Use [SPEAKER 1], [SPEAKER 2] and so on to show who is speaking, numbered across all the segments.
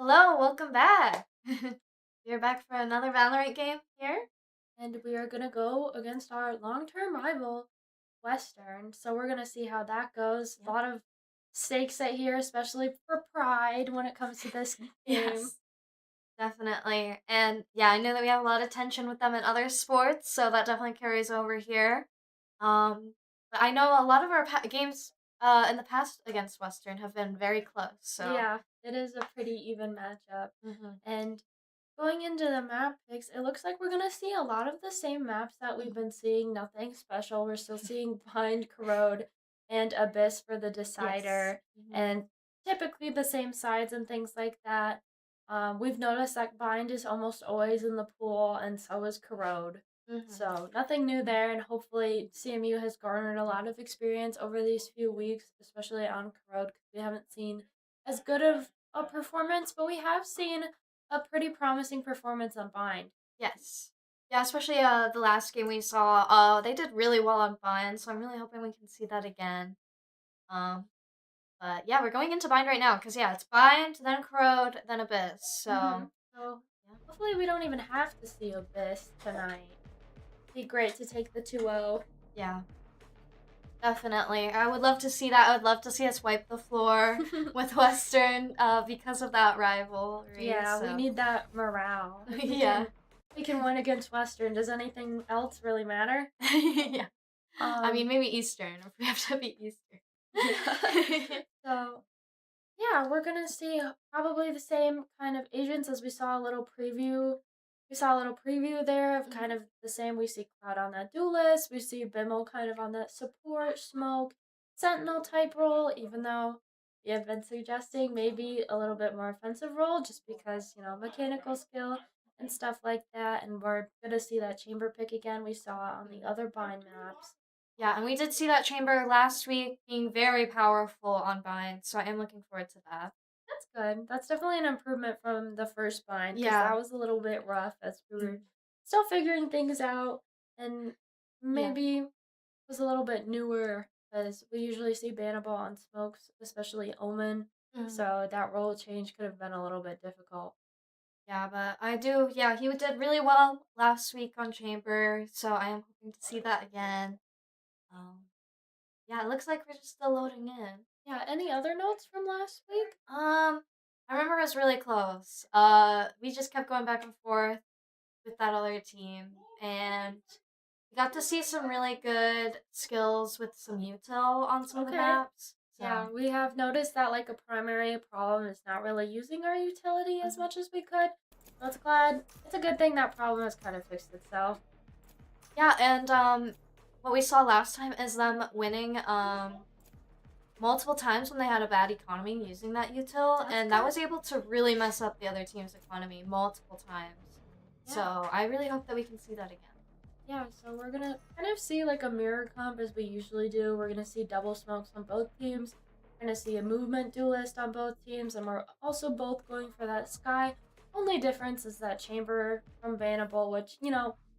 [SPEAKER 1] Hello, welcome back. We're back for another Valorant game here.
[SPEAKER 2] And we are gonna go against our long-term rival, Western. So we're gonna see how that goes. A
[SPEAKER 1] Yep.
[SPEAKER 2] lot of stakes at here, especially for pride when it comes to this game.
[SPEAKER 1] Yes, definitely. And yeah, I know that we have a lot of tension with them in other sports, so that definitely carries over here. But I know a lot of our games in the past against Western have been very close, so.
[SPEAKER 2] Yeah, it is a pretty even matchup.
[SPEAKER 1] Hmm.
[SPEAKER 2] And going into the map picks, it looks like we're gonna see a lot of the same maps that we've
[SPEAKER 1] Hmm.
[SPEAKER 2] been seeing. Nothing special. We're still seeing Bind, Corrode, and Abyss for the
[SPEAKER 1] Yes.
[SPEAKER 2] decider,
[SPEAKER 1] Hmm.
[SPEAKER 2] and typically the same sides and things like that. We've noticed that Bind is almost always in the pool, and so is Corrode.
[SPEAKER 1] Hmm.
[SPEAKER 2] So nothing new there, and hopefully CMU has garnered a lot of experience over these few weeks, especially on Corrode, because we haven't seen as good of a performance, but we have seen a pretty promising performance on Bind.
[SPEAKER 1] Yes. Yeah, especially the last game we saw, they did really well on Bind, so I'm really hoping we can see that again. Um, But yeah, we're going into Bind right now because yeah, it's Bind, then Corrode, then Abyss. So
[SPEAKER 2] So
[SPEAKER 1] yeah,
[SPEAKER 2] hopefully we don't even have to see Abyss tonight. Be great to take the 2-0.
[SPEAKER 1] yeah, definitely. I would love to see that. I would love to see us wipe the floor with Western because of that rivalry.
[SPEAKER 2] Yeah, we
[SPEAKER 1] So
[SPEAKER 2] need that morale. If
[SPEAKER 1] yeah,
[SPEAKER 2] we can win against Western, does anything else really matter?
[SPEAKER 1] yeah. I mean,
[SPEAKER 2] Um
[SPEAKER 1] maybe Eastern if we have to be Eastern.
[SPEAKER 2] yeah. So yeah, we're gonna see probably the same kind of agents as we saw a little preview. We saw a little preview there of kind
[SPEAKER 1] Mhm.
[SPEAKER 2] of the same. We see Cloud on that duelist. We see Bimmel kind of on that support, smoke, sentinel type role, even though we have been suggesting maybe a little bit more offensive role just because, mechanical skill and stuff like that. And we're gonna see that chamber pick again we saw on the other bind maps.
[SPEAKER 1] Yeah, and we did see that chamber last week being very powerful on Bind, so I am looking forward to that.
[SPEAKER 2] That's good. That's definitely an improvement from the first bind because
[SPEAKER 1] Yeah.
[SPEAKER 2] that was a little bit rough as we were
[SPEAKER 1] Mhm.
[SPEAKER 2] still figuring things out and
[SPEAKER 1] Yeah.
[SPEAKER 2] maybe was a little bit newer because we usually see Bannable on smokes, especially Omen.
[SPEAKER 1] Mhm.
[SPEAKER 2] So that role change could have been a little bit difficult.
[SPEAKER 1] Yeah, but I do. Yeah, he did really well last week on Chamber, so I am hoping to see that again. Um, yeah, it looks like we're just still loading in.
[SPEAKER 2] Yeah, any other notes from last week?
[SPEAKER 1] I remember it was really close. We just kept going back and forth with that other team, and we got to see some really good skills with some util on some of the
[SPEAKER 2] Okay.
[SPEAKER 1] maps.
[SPEAKER 2] Yeah,
[SPEAKER 1] So,
[SPEAKER 2] we have noticed that like a primary problem is not really using our utility as
[SPEAKER 1] mhm.
[SPEAKER 2] much as we could. That's glad. It's a good thing that problem has kind of fixed itself.
[SPEAKER 1] Yeah, and what we saw last time is them winning multiple times when they had a bad economy using that util,
[SPEAKER 2] That's
[SPEAKER 1] and that
[SPEAKER 2] good.
[SPEAKER 1] was able to really mess up the other team's economy multiple times.
[SPEAKER 2] Yeah.
[SPEAKER 1] So I really hope that we can see that again.
[SPEAKER 2] Yeah, so we're gonna kind of see like a mirror comp as we usually do. We're gonna see double smokes on both teams. We're gonna see a movement duelist on both teams, and we're also both going for that sky. Only difference is that chamber from Bannable, which,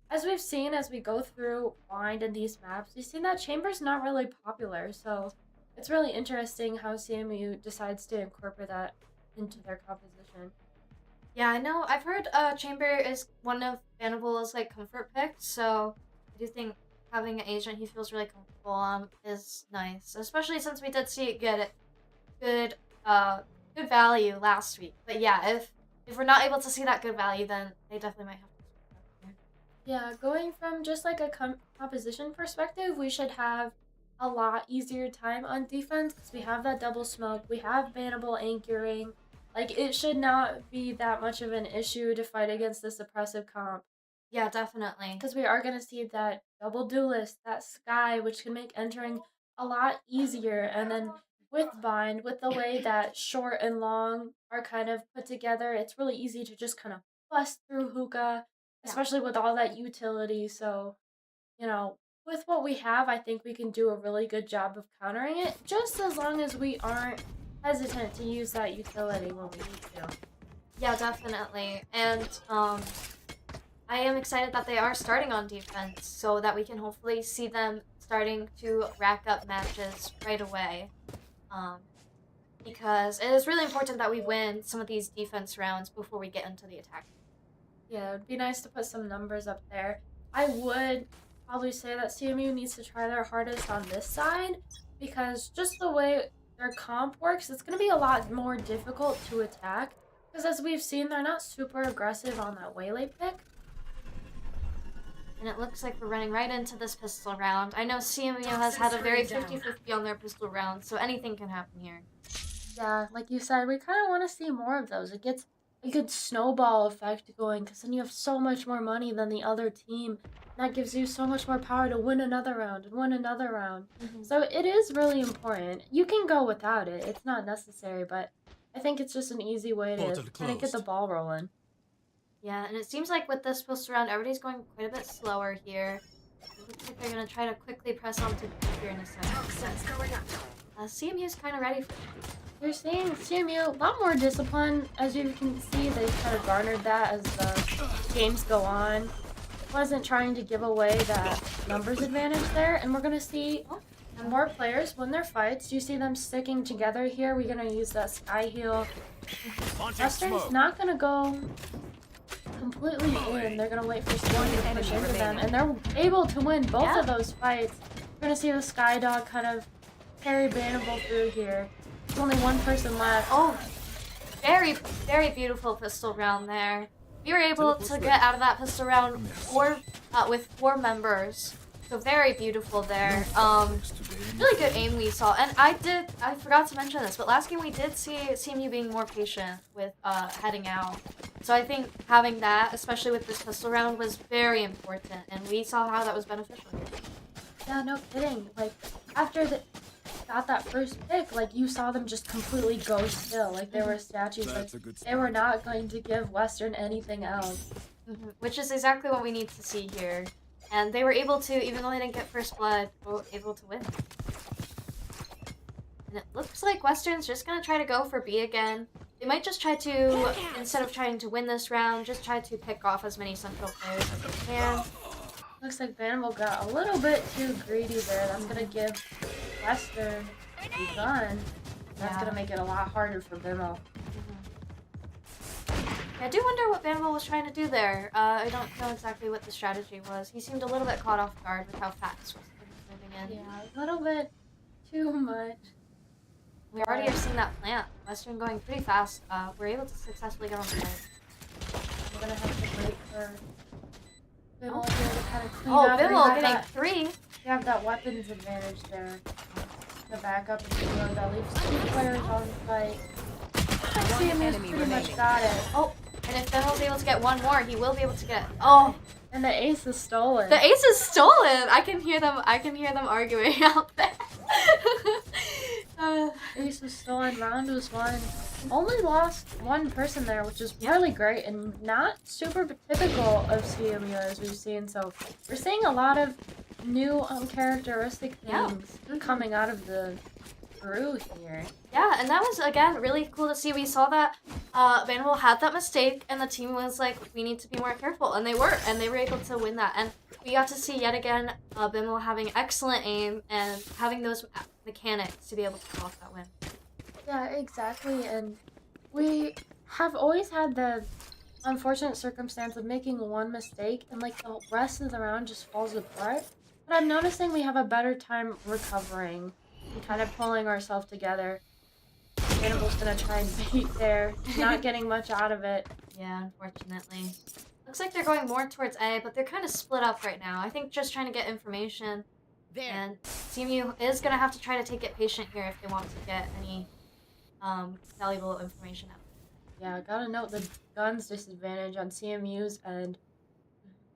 [SPEAKER 2] as we've seen as we go through Blind and these maps, we've seen that chamber's not really popular. So it's really interesting how CMU decides to incorporate that into their composition.
[SPEAKER 1] Yeah, I know. I've heard Chamber is one of Bannable's like comfort picks, so I do think having an agent he feels really comfortable on is nice, especially since we did see it get good uh good value last week. But yeah, if we're not able to see that good value, then they definitely might have to switch up here.
[SPEAKER 2] Yeah, going from just like a composition perspective, we should have a lot easier time on defense because we have that double smoke, we have bannable anchoring. Like, it should not be that much of an issue to fight against this oppressive comp
[SPEAKER 1] Yeah, definitely.
[SPEAKER 2] because we are going to see that double duelist, that sky, which can make entering a lot easier. And then with bind, with the way that short and long are kind of put together, it's really easy to just kind of bust through hookah,
[SPEAKER 1] Yeah.
[SPEAKER 2] especially with all that utility. So, with what we have, I think we can do a really good job of countering it, just as long as we aren't hesitant to use that utility when we need to.
[SPEAKER 1] Yeah, definitely. And I am excited that they are starting on defense so that we can hopefully see them starting to rack up matches right away. Um because it is really important that we win some of these defense rounds before we get into the attack.
[SPEAKER 2] Yeah, it would be nice to put some numbers up there. I would probably say that CMU needs to try their hardest on this side because just the way their comp works, it's going to be a lot more difficult to attack because as we've seen, they're not super aggressive on that waylay pick.
[SPEAKER 1] And it looks like we're running right into this pistol round. I know CMU has had a very 50-50 on their pistol round, so anything can happen here.
[SPEAKER 2] Yeah, like you said, we kind of want to see more of those. It gets a good snowball effect going because then you have so much more money than the other team. That gives you so much more power to win another round and win another round. So it is really important. You can go without it. It's not necessary, but I think it's just an easy way to kind of get the ball rolling.
[SPEAKER 1] Yeah, and it seems like with this pistol round, everybody's going quite a bit slower here. It looks like they're going to try to quickly press on to B here in a second. CMU's kind of ready for it.
[SPEAKER 2] You're seeing CMU a lot more discipline. As you can see, they've kind of garnered that as the games go on. Wasn't trying to give away that numbers advantage there, and we're going to see more players win their fights. You see them sticking together here. We're going to use that sky heal. Western's not going to go completely in. They're going to wait for someone to push into them, and they're able to win both of those fights. We're going to see the Sky Dog kind of carry Bannable through here. There's only one person left.
[SPEAKER 1] Oh, very, very beautiful pistol round there. We were able to get out of that pistol round with 4 members. So very beautiful there. Really good aim we saw. And I forgot to mention this, but last game we did see CMU being more patient with heading out. So I think having that, especially with this pistol round, was very important. And we saw how that was beneficial.
[SPEAKER 2] Yeah, no kidding. Like, after they got that first pick, like, you saw them just completely go still. Like, they were statues. Like, they were not going to give Western anything else.
[SPEAKER 1] Which is exactly what we need to see here. And they were able to, even though they didn't get first blood, were able to win. And it looks like Western's just going to try to go for B again. They might just try to, instead of trying to win this round, just try to pick off as many Central players as they can.
[SPEAKER 2] Looks like Bannable got a little bit too greedy there. That's going to give Western a gun. That's going to make it a lot harder for Bimmel.
[SPEAKER 1] I do wonder what Bannable was trying to do there. I don't know exactly what the strategy was. He seemed a little bit caught off guard with how fast Western was moving in.
[SPEAKER 2] Yeah, a little bit too much.
[SPEAKER 1] We already have seen that plant. Western going pretty fast. We're able to successfully get on the site.
[SPEAKER 2] We're going to have to wait for Bimmel here to kind of clean up.
[SPEAKER 1] Bimmel getting 3.
[SPEAKER 2] You have that weapons advantage there. The backup is good. That leaves 2 players on the fight. CMU's pretty much got it.
[SPEAKER 1] Oh, and if Bimmel's able to get 1 more, he will be able to get. Oh,
[SPEAKER 2] and the ace is stolen.
[SPEAKER 1] The ace is stolen. I can hear them arguing out there.
[SPEAKER 2] Ace was stolen. Round was won. Only lost 1 person there, which is really great and not super typical of CMU as we've seen. So we're seeing a lot of new uncharacteristic things coming out of the brew here.
[SPEAKER 1] Yeah, and that was, again, really cool to see. We saw that Bannable had that mistake, and the team was like, we need to be more careful, and they were able to win that. And we got to see, yet again, Bimmel having excellent aim and having those mechanics to be able to pull off that win.
[SPEAKER 2] Yeah, exactly, and we have always had the unfortunate circumstance of making 1 mistake, and, like, the rest of the round just falls apart. But I'm noticing we have a better time recovering and kind of pulling ourselves together. Bannable's gonna try and bait there, not getting much out of it.
[SPEAKER 1] Yeah, unfortunately. Looks like they're going more towards A, but they're kind of split up right now. I think just trying to get information. There. And CMU is gonna have to try to take it patient here if they want to get any valuable information out.
[SPEAKER 2] Yeah, gotta note the gun's disadvantage on CMU's end.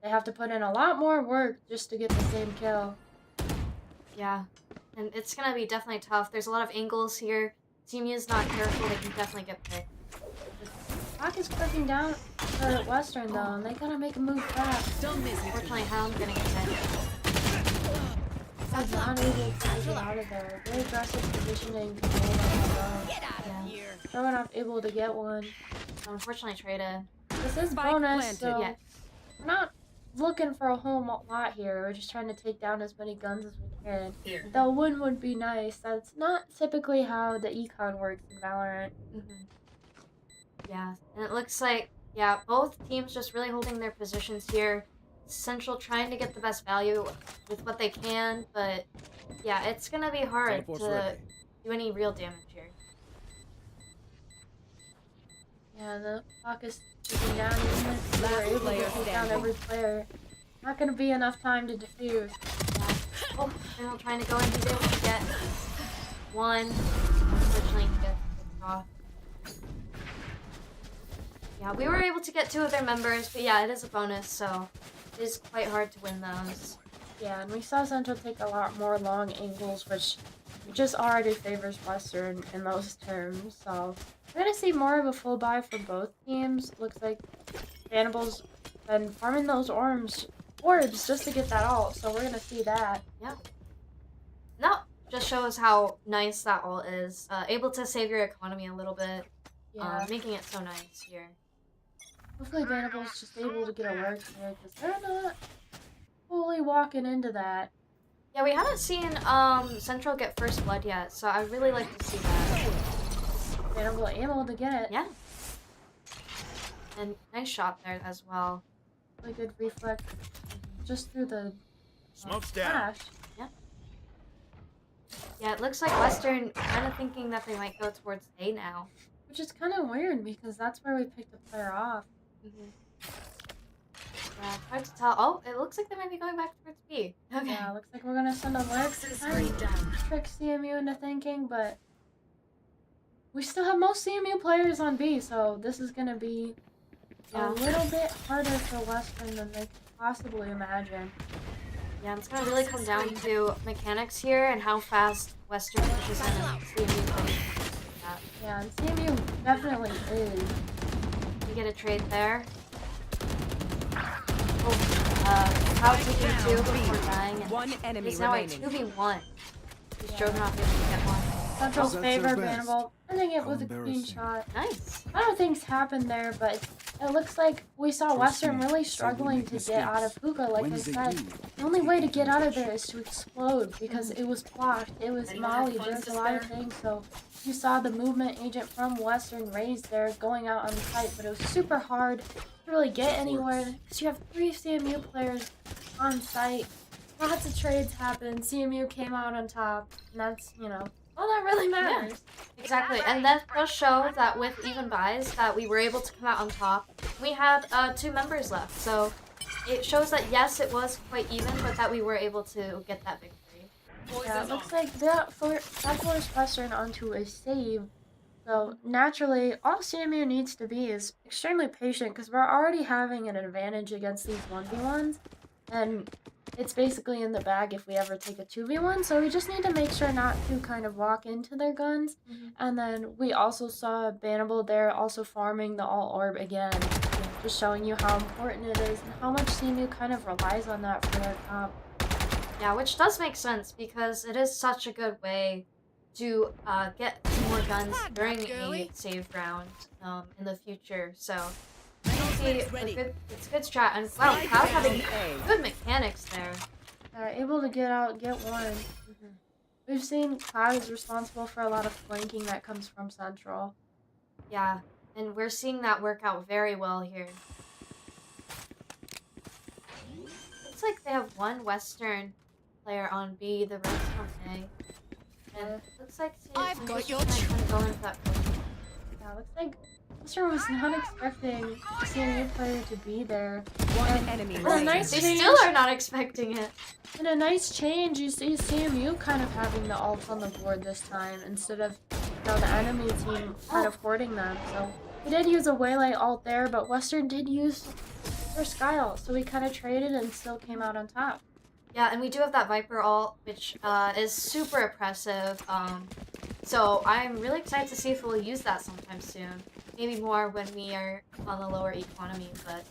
[SPEAKER 2] They have to put in a lot more work just to get the same kill.
[SPEAKER 1] Yeah, and it's gonna be definitely tough. There's a lot of angles here. CMU is not careful, they can definitely get picked.
[SPEAKER 2] The clock is clicking down for Western though, and they gotta make a move fast.
[SPEAKER 1] Don't miss. Unfortunately, Hound getting hit.
[SPEAKER 2] Hound's not able to get out of there. Very aggressive positioning to hold on the zone.
[SPEAKER 3] Get out of here.
[SPEAKER 2] Stroganoff able to get one.
[SPEAKER 1] Unfortunately traded.
[SPEAKER 2] This is bonus, so
[SPEAKER 1] yes.
[SPEAKER 2] we're not looking for a whole lot here. We're just trying to take down as many guns as we can.
[SPEAKER 3] Here.
[SPEAKER 2] The win would be nice. That's not typically how the econ works in Valorant.
[SPEAKER 1] Yeah, and it looks like, yeah, both teams just really holding their positions here. Central trying to get the best value with what they can, but yeah, it's gonna be hard to do any real damage here.
[SPEAKER 2] Yeah, the clock is ticking down. Even if we're able to take down every player, not gonna be enough time to defuse.
[SPEAKER 1] Yeah. Oh, Bimmel trying to go in. He's able to get one. Unfortunately, he gets picked off. Yeah, we were able to get 2 of their members, but yeah, it is a bonus, so it is quite hard to win those.
[SPEAKER 2] Yeah, and we saw Central take a lot more long angles, which just already favors Western in those terms. So we're gonna see more of a full buy for both teams. Looks like Bannable's been farming those orbs just to get that ult, so we're gonna see that.
[SPEAKER 1] Yeah. No, just shows how nice that ult is. Able to save your economy a little bit,
[SPEAKER 2] Yeah.
[SPEAKER 1] making it so nice here.
[SPEAKER 2] Hopefully Bannable's just able to get a work here, because they're not fully walking into that.
[SPEAKER 1] Yeah, we haven't seen Central get first blood yet, so I'd really like to see that.
[SPEAKER 2] Bannable able to get it.
[SPEAKER 1] Yeah. And nice shot there as well.
[SPEAKER 2] Really good reflex just through the
[SPEAKER 4] Smoke's down.
[SPEAKER 2] flash.
[SPEAKER 1] Yeah, it looks like Western kind of thinking that they might go towards A now.
[SPEAKER 2] Which is kind of weird because that's where we picked the player off.
[SPEAKER 1] Yeah, it's hard to tell. Oh, it looks like they might be going back towards B. Okay.
[SPEAKER 2] Yeah, looks like we're gonna send a lurk to kind of trick CMU into thinking, but we still have most CMU players on B, so this is gonna be a little bit harder for Western than they could possibly imagine.
[SPEAKER 1] Yeah, it's gonna really come down to mechanics here and how fast Western pushes in and CMU plays.
[SPEAKER 2] Yeah, and CMU definitely is.
[SPEAKER 1] You get a trade there. Oh, Hound taking 2 before dying, and
[SPEAKER 3] One enemy
[SPEAKER 1] it's now a
[SPEAKER 3] remaining.
[SPEAKER 1] 2v1. BeefStroganoff able to get one.
[SPEAKER 2] Central's
[SPEAKER 4] That's
[SPEAKER 2] favor,
[SPEAKER 4] so fast.
[SPEAKER 2] Bannable, ending it
[SPEAKER 4] How
[SPEAKER 2] with a clean
[SPEAKER 4] embarrassing.
[SPEAKER 2] shot.
[SPEAKER 1] Nice.
[SPEAKER 2] A lot of things happened there, but it looks like we saw
[SPEAKER 4] Trust
[SPEAKER 2] Western
[SPEAKER 4] me,
[SPEAKER 2] really
[SPEAKER 4] so
[SPEAKER 2] struggling
[SPEAKER 4] we
[SPEAKER 2] to
[SPEAKER 4] make
[SPEAKER 2] get out of
[SPEAKER 4] mistakes.
[SPEAKER 2] hookah. Like
[SPEAKER 4] When
[SPEAKER 2] I
[SPEAKER 4] they
[SPEAKER 2] said,
[SPEAKER 4] do,
[SPEAKER 2] the only way to get out of there is to explode because it was blocked. It was
[SPEAKER 3] Anyone have
[SPEAKER 2] Molly.
[SPEAKER 3] funds
[SPEAKER 2] There's
[SPEAKER 3] to
[SPEAKER 2] a lot of
[SPEAKER 3] spare?
[SPEAKER 2] things. So you saw the movement agent from Western raised there going out on the site, but it was super hard to really get anywhere because you have 3 CMU players on site. Lots of trades happened. CMU came out on top, and that's, you know, all that really matters.
[SPEAKER 1] Exactly, and that does show that with even buys that we were able to come out on top. We had 2 members left, so it shows that yes, it was quite even, but that we were able to get that victory.
[SPEAKER 2] Yeah, it looks like that forced Western onto a save. So naturally, all CMU needs to be is extremely patient because we're already having an advantage against these 1v1s. And it's basically in the bag if we ever take a 2v1. So we just need to make sure not to kind of walk into their guns. And then we also saw Bannable there also farming the alt orb again. Just showing you how important it is and how much CMU kind of relies on that for their comp.
[SPEAKER 1] Yeah, which does make sense because it is such a good way to get some more guns during a save round in the future. So it's a good strat. And wow, Cloud having good mechanics there.
[SPEAKER 2] Able to get out, get one. We've seen Cloud is responsible for a lot of flanking that comes from Central.
[SPEAKER 1] Yeah, and we're seeing that work out very well here. Looks like they have one Western player on B, the rest on A. And it looks like
[SPEAKER 3] I've got your
[SPEAKER 1] kind of going for that push.
[SPEAKER 2] Yeah, looks like Western was not expecting the CMU player to be there.
[SPEAKER 3] One enemy
[SPEAKER 2] And a
[SPEAKER 3] remaining.
[SPEAKER 2] nice
[SPEAKER 1] They
[SPEAKER 2] change.
[SPEAKER 1] still are not expecting it.
[SPEAKER 2] And a nice change, you see CMU kind of having the ults on the board this time instead of, you know, the enemy team kind of hoarding them. So we did use a waylay ult there, but Western did use their sky ult, so we kind of traded and still came out on top.
[SPEAKER 1] Yeah, and we do have that Viper ult, which is super oppressive. So I'm really excited to see if we'll use that sometime soon. Maybe more when we are on the lower economy, but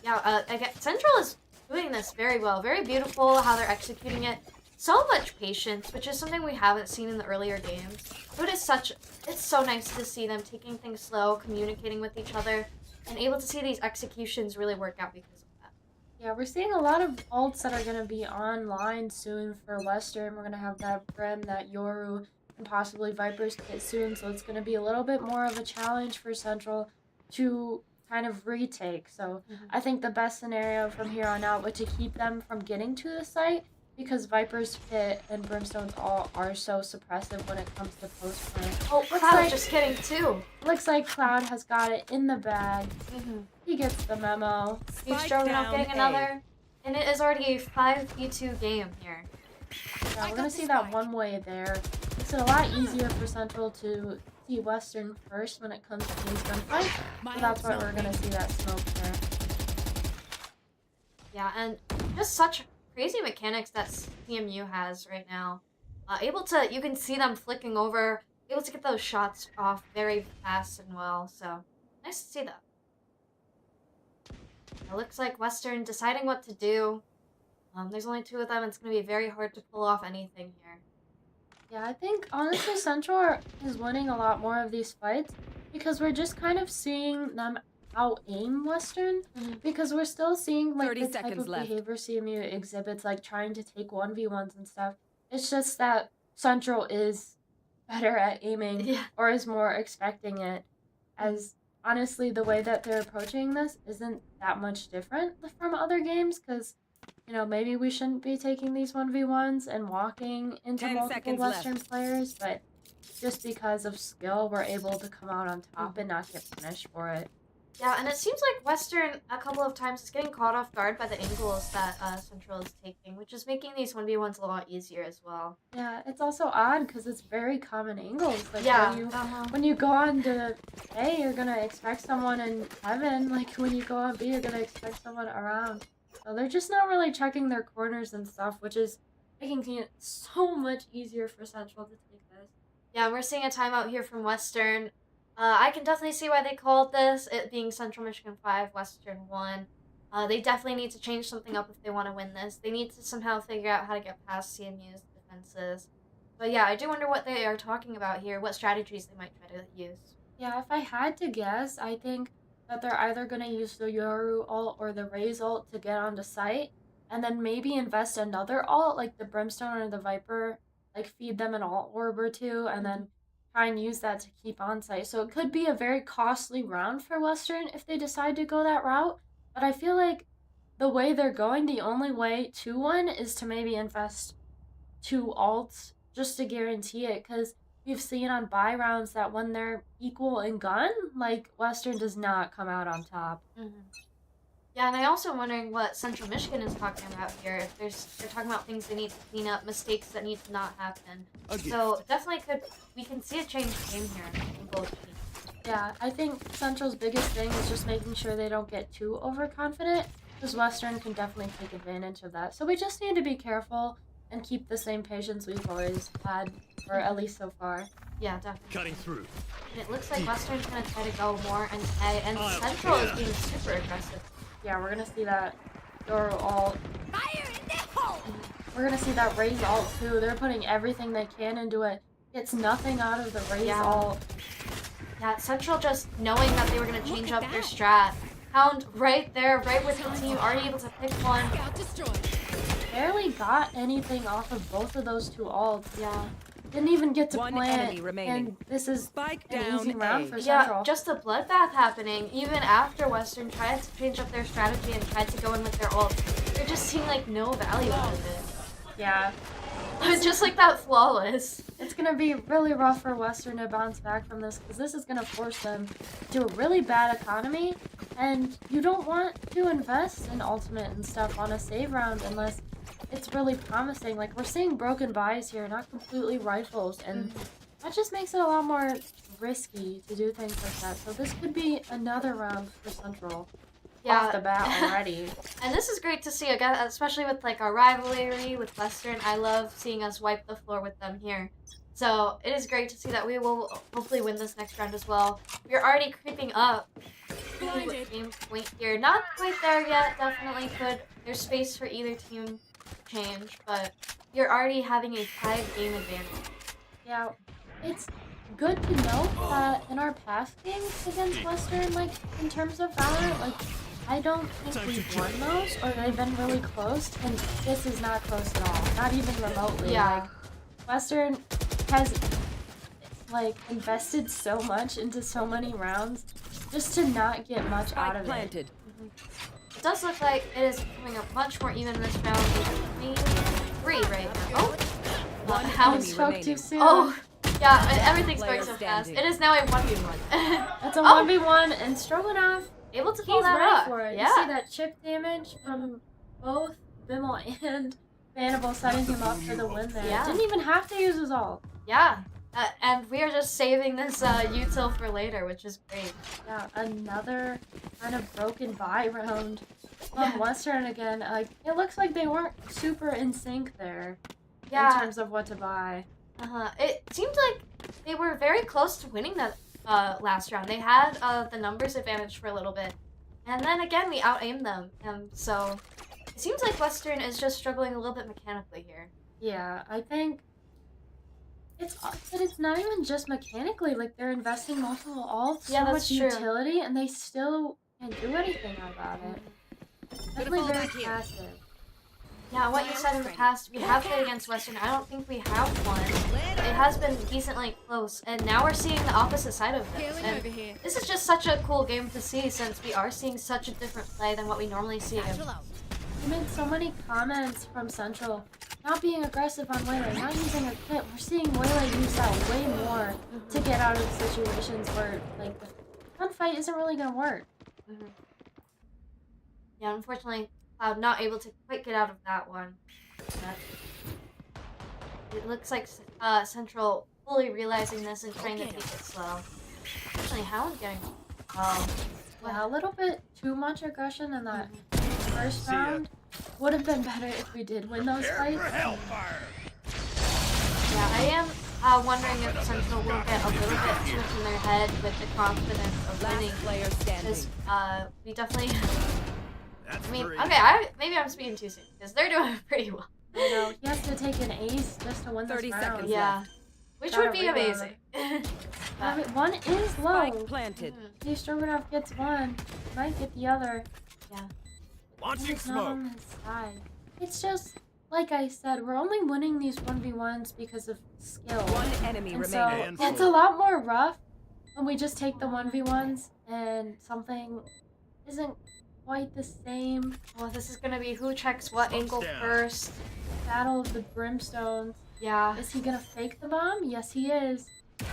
[SPEAKER 1] yeah, again, Central is doing this very well. Very beautiful how they're executing it. So much patience, which is something we haven't seen in the earlier games. So it's so nice to see them taking things slow, communicating with each other, and able to see these executions really work out because of that.
[SPEAKER 2] Yeah, we're seeing a lot of ults that are going to be online soon for Western. We're going to have that Brim, that Yoru, and possibly Viper's kit soon. So it's going to be a little bit more of a challenge for Central to kind of retake. So I think the best scenario from here on out would to keep them from getting to the site because Viper's kit and Brimstone's all are so suppressive when it comes to post play.
[SPEAKER 1] Oh, Cloud just kidding too.
[SPEAKER 2] Looks like Cloud has got it in the bag. He gets the memo.
[SPEAKER 1] BeefStroganoff getting another. And it is already a 5v2 game here.
[SPEAKER 2] Yeah, we're going to see that one way there. Makes it a lot easier for Central to see Western first when it comes to these gunfights. So that's why we're going to see that smoke there.
[SPEAKER 1] Yeah, and just such crazy mechanics that CMU has right now. You can see them flicking over, able to get those shots off very fast and well. So nice to see that. It looks like Western deciding what to do. There's only 2 of them. It's going to be very hard to pull off anything here.
[SPEAKER 2] Yeah, I think honestly Central is winning a lot more of these fights because we're just kind of seeing them out-aim Western because we're still seeing like the type of behavior CMU exhibits, like trying to take 1v1s and stuff. It's just that Central is better at aiming or is more expecting it, as honestly the way that they're approaching this isn't that much different from other games because, you know, maybe we shouldn't be taking these 1v1s and walking into multiple Western players, but just because of skill, we're able to come out on top and not get punished for it.
[SPEAKER 1] Yeah, and it seems like Western a couple of times is getting caught off guard by the angles that Central is taking, which is making these 1v1s a lot easier as well.
[SPEAKER 2] Yeah, it's also odd because it's very common angles. Like
[SPEAKER 1] yeah,
[SPEAKER 2] when you go on to A, you're gonna expect someone in heaven. Like when you go on B, you're gonna expect someone around. So they're just not really checking their corners and stuff, which is making it so much easier for Central to take this.
[SPEAKER 1] Yeah, we're seeing a timeout here from Western. I can definitely see why they called this, it being Central Michigan 5, Western 1. They definitely need to change something up if they want to win this. They need to somehow figure out how to get past CMU's defenses. But yeah, I do wonder what they are talking about here, what strategies they might try to use.
[SPEAKER 2] Yeah, if I had to guess, I think that they're either going to use the Yoru ult or the Raze ult to get onto site, and then maybe invest another ult, like the Brimstone or the Viper, like feed them an ult orb or 2, and then try and use that to keep on site. So it could be a very costly round for Western if they decide to go that route, but I feel like the way they're going, the only way to win is to maybe invest 2 ults just to guarantee it, because we've seen on buy rounds that when they're equal in gun, like, Western does not come out on top.
[SPEAKER 1] Yeah, and I also am wondering what Central Michigan is talking about here. If they're talking about things they need to clean up, mistakes that need to not happen. So definitely we can see a change game here in both teams.
[SPEAKER 2] Yeah, I think Central's biggest thing is just making sure they don't get too overconfident, because Western can definitely take advantage of that. So we just need to be careful and keep the same patience we've always had, or at least so far.
[SPEAKER 1] Yeah, definitely.
[SPEAKER 3] Cutting through.
[SPEAKER 1] And it looks like Western's going to try to go more and A, and Central is being super aggressive.
[SPEAKER 2] Yeah, we're gonna see that Yoru ult.
[SPEAKER 4] Fire in the hole!
[SPEAKER 2] We're gonna see that Raze ult too. They're putting everything they can into it. Gets nothing out of the Raze ult.
[SPEAKER 1] Yeah, Central just knowing that they were gonna change up their strat. Hound right there, right with the team, already able to pick one.
[SPEAKER 2] Barely got anything off of both of those 2 ults. Yeah. Didn't even get to plant, and this is an easy round for Central.
[SPEAKER 1] Yeah, just a bloodbath happening, even after Western tried to change up their strategy and tried to go in with their ult. They're just seeing, like, no value out of it.
[SPEAKER 2] Yeah.
[SPEAKER 1] Just like that flawless.
[SPEAKER 2] It's going to be really rough for Western to bounce back from this, because this is going to force them to a really bad economy, and you don't want to invest in ultimate and stuff on a save round unless it's really promising. Like, we're seeing broken buys here, not completely rifles, and that just makes it a lot more risky to do things like that. So this could be another round for Central off the bat already.
[SPEAKER 1] And this is great to see, again, especially with, like, our rivalry with Western. I love seeing us wipe the floor with them here. So it is great to see that we will hopefully win this next round as well. We're already creeping up to game point here. Not quite there yet, definitely could. There's space for either team change, but you're already having a 5-game advantage.
[SPEAKER 2] Yeah, it's good to note that in our past games against Western, like, in terms of Valorant, like, I don't think we've won those, or they've been really close, and this is not close at all. Not even remotely.
[SPEAKER 1] Yeah.
[SPEAKER 2] Like, Western has, like, invested so much into so many rounds just to not get much out of it.
[SPEAKER 1] It does look like it is becoming a much more even this round. 3 right now. Oh!
[SPEAKER 2] Hound spoke too soon.
[SPEAKER 1] Oh! Yeah, everything's going so fast. It is now a 1v1.
[SPEAKER 2] That's a 1v1, and Stroganoff,
[SPEAKER 1] Able to pull
[SPEAKER 2] he's
[SPEAKER 1] that
[SPEAKER 2] ready
[SPEAKER 1] up.
[SPEAKER 2] for it.
[SPEAKER 1] Yeah.
[SPEAKER 2] You see that chip damage from both Bimmel and Bannable setting him up for the win there.
[SPEAKER 1] Yeah.
[SPEAKER 2] Didn't even have to use his ult.
[SPEAKER 1] Yeah. And we are just saving this util for later, which is great.
[SPEAKER 2] Yeah, another kind of broken buy round from Western again. Like, it looks like they weren't super in sync there in terms of what to buy.
[SPEAKER 1] It seemed like they were very close to winning that last round. They had the numbers advantage for a little bit. And then again, we out-aimed them. So it seems like Western is just struggling a little bit mechanically here.
[SPEAKER 2] Yeah, I think it's not even just mechanically. Like, they're investing multiple ults, so much utility, and they still can't do anything about it. Definitely very passive.
[SPEAKER 1] Yeah, what you said in the past, we have played against Western. I don't think we have won. It has been decently close, and now we're seeing the opposite side of this. And this is just such a cool game to see, since we are seeing such a different play than what we normally see against.
[SPEAKER 2] We made so many comments from Central, not being aggressive on Waylay, not using a kit. We're seeing Waylay use that way more to get out of situations where, like, the gunfight isn't really gonna work.
[SPEAKER 1] Yeah, unfortunately, Cloud not able to quite get out of that one. But it looks like Central fully realizing this and trying to take it slow. Actually, Hound getting...
[SPEAKER 2] Yeah, a little bit too much aggression in that first round. Would have been better if we did win those fights.
[SPEAKER 1] Yeah, I am wondering if Central will get a little bit too much in their head with the confidence of winning. Because we definitely... I mean, okay, maybe I'm speaking too soon, because they're doing pretty well.
[SPEAKER 2] I know, he has to take an ace just to win this round.
[SPEAKER 1] Yeah, which would be amazing.
[SPEAKER 2] One is low.
[SPEAKER 3] Planted.
[SPEAKER 2] See, Stroganoff gets one, might get the other.
[SPEAKER 1] Yeah.
[SPEAKER 2] Launching smoke. On his side. It's just, like I said, we're only winning these 1v1s because of skill.
[SPEAKER 3] One enemy remaining.
[SPEAKER 2] So it's a lot more rough when we just take the 1v1s and something isn't quite the same.
[SPEAKER 1] Well, this is gonna be who checks what angle first.
[SPEAKER 2] Battle of the Brimstones.
[SPEAKER 1] Yeah.
[SPEAKER 2] Is he gonna fake the bomb? Yes, he is. He's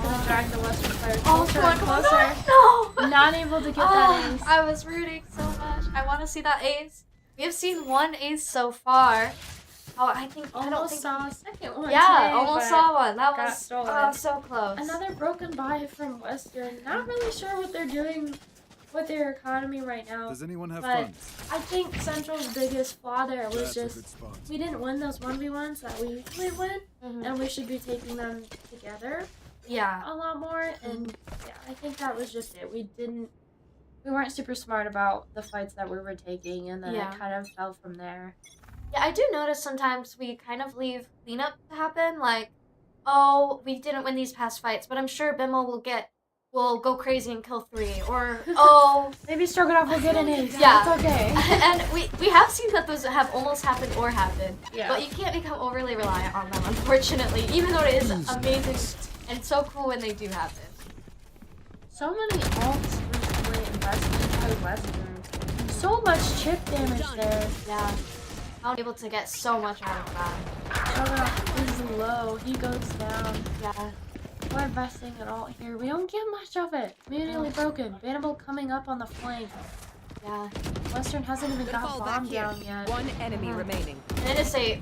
[SPEAKER 2] gonna drag the Western player
[SPEAKER 1] closer
[SPEAKER 2] and closer.
[SPEAKER 1] No!
[SPEAKER 2] Not able to get that ace.
[SPEAKER 1] I was rooting so much. I want to see that ace. We have seen one ace so far. Oh, I don't think
[SPEAKER 2] saw a second one.
[SPEAKER 1] Yeah,
[SPEAKER 2] today,
[SPEAKER 1] almost saw one. That was
[SPEAKER 2] stolen.
[SPEAKER 1] So close.
[SPEAKER 2] Another broken buy from Western. Not really sure what they're doing with their economy right now.
[SPEAKER 5] Does anyone have
[SPEAKER 2] but
[SPEAKER 5] funds?
[SPEAKER 2] I think Central's biggest flaw there was just we didn't win those 1v1s that we usually win, and we should be taking them together.
[SPEAKER 1] Yeah,
[SPEAKER 2] a lot more, and yeah, I think that was just it. We weren't super smart about the fights that we were taking, and then it kind of fell from there.
[SPEAKER 1] Yeah, I do notice sometimes we kind of leave cleanup to happen, like, oh, we didn't win these past fights, but I'm sure Bimmel will go crazy and kill 3, or oh,
[SPEAKER 2] maybe Stroganoff will get an ace.
[SPEAKER 1] Yeah,
[SPEAKER 2] that's okay.
[SPEAKER 1] And we have seen that those have almost happened or happened.
[SPEAKER 2] Yeah.
[SPEAKER 1] But you can't become overly reliant on them, unfortunately, even though it is amazing and so cool when they do happen.
[SPEAKER 2] So many ults recently invested by Western. So much chip damage there.
[SPEAKER 1] Yeah. I'm able to get so much out of that.
[SPEAKER 2] Stroganoff is low. He goes down.
[SPEAKER 1] Yeah.
[SPEAKER 2] We're investing it all here. We don't get much of it. Immediately broken. Bannable coming up on the flank.
[SPEAKER 1] Yeah.
[SPEAKER 2] Western hasn't even got bomb down yet.
[SPEAKER 3] One enemy remaining.
[SPEAKER 1] And it is a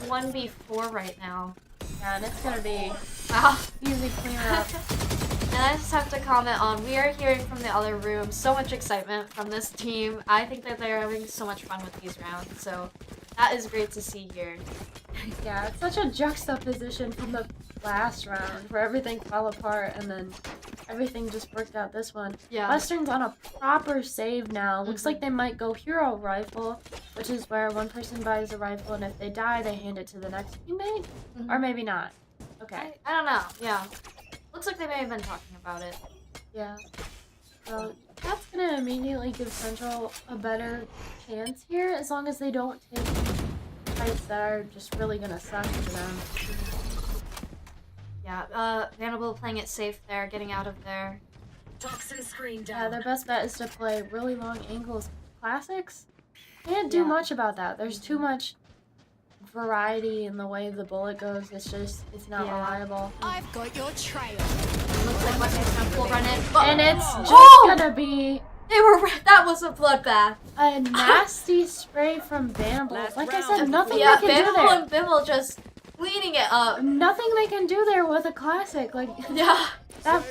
[SPEAKER 1] 1v4 right now.
[SPEAKER 2] Yeah, and it's gonna be easy cleanup.
[SPEAKER 1] And I just have to comment on, we are hearing from the other room so much excitement from this team. I think that they're having so much fun with these rounds, so that is great to see here.
[SPEAKER 2] Yeah, it's such a juxtaposition from the last round where everything fell apart and then everything just worked out this one.
[SPEAKER 1] Yeah.
[SPEAKER 2] Western's on a proper save now. Looks like they might go hero rifle, which is where one person buys a rifle and if they die, they hand it to the next teammate. Or maybe not. Okay.
[SPEAKER 1] I don't know. Yeah. Looks like they may have been talking about it.
[SPEAKER 2] Yeah. So
[SPEAKER 1] That's
[SPEAKER 2] gonna immediately give Central a better chance here, as long as they don't take fights that are just really gonna suck for them.
[SPEAKER 1] Yeah, Bannable playing it safe there, getting out of there.
[SPEAKER 4] Toxin screen
[SPEAKER 2] Yeah,
[SPEAKER 4] down.
[SPEAKER 2] their best bet is to play really long angles. Classics can't do
[SPEAKER 1] Yeah.
[SPEAKER 2] much about that. There's too much variety in the way the bullet goes. It's not
[SPEAKER 1] Yeah.
[SPEAKER 2] reliable.
[SPEAKER 4] I've got your trail.
[SPEAKER 1] Looks like Western's gonna full run in.
[SPEAKER 2] And it's just
[SPEAKER 1] Oh!
[SPEAKER 2] gonna be
[SPEAKER 1] That was a bloodbath.
[SPEAKER 2] a nasty spray from Bannable.
[SPEAKER 3] Last
[SPEAKER 2] Like I
[SPEAKER 3] round.
[SPEAKER 2] said, nothing
[SPEAKER 1] Yeah,
[SPEAKER 2] they can do
[SPEAKER 1] Bimmel
[SPEAKER 2] there.
[SPEAKER 1] and Bimmel just cleaning it up.
[SPEAKER 2] Nothing they can do there with a classic. Like
[SPEAKER 1] Yeah.
[SPEAKER 2] that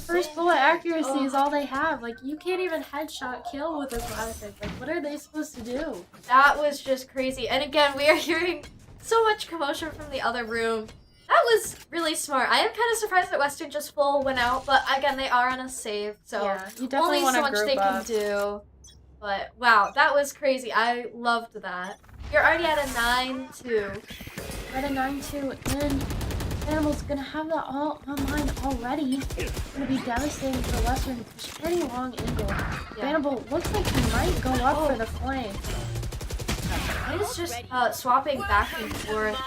[SPEAKER 2] first bullet accuracy is all they have. Like you can't even headshot kill with a classic. Like what are they supposed to do?
[SPEAKER 1] That was just crazy. And again, we are hearing so much commotion from the other room. That was really smart. I am kind of surprised that Western just full went out, but again, they are on a save, so
[SPEAKER 2] Yeah, you definitely
[SPEAKER 1] only
[SPEAKER 2] want
[SPEAKER 1] so
[SPEAKER 2] to
[SPEAKER 1] much
[SPEAKER 2] group
[SPEAKER 1] they
[SPEAKER 2] up.
[SPEAKER 1] can do. But wow, that was crazy. I loved that. You're already at a 9-2.
[SPEAKER 2] At a 9-2, and Bannibal's gonna have that all online already. It's gonna be devastating for Western. It's a pretty long angle. Bannable looks like he might go up for the flank.
[SPEAKER 1] He's just swapping back and forth.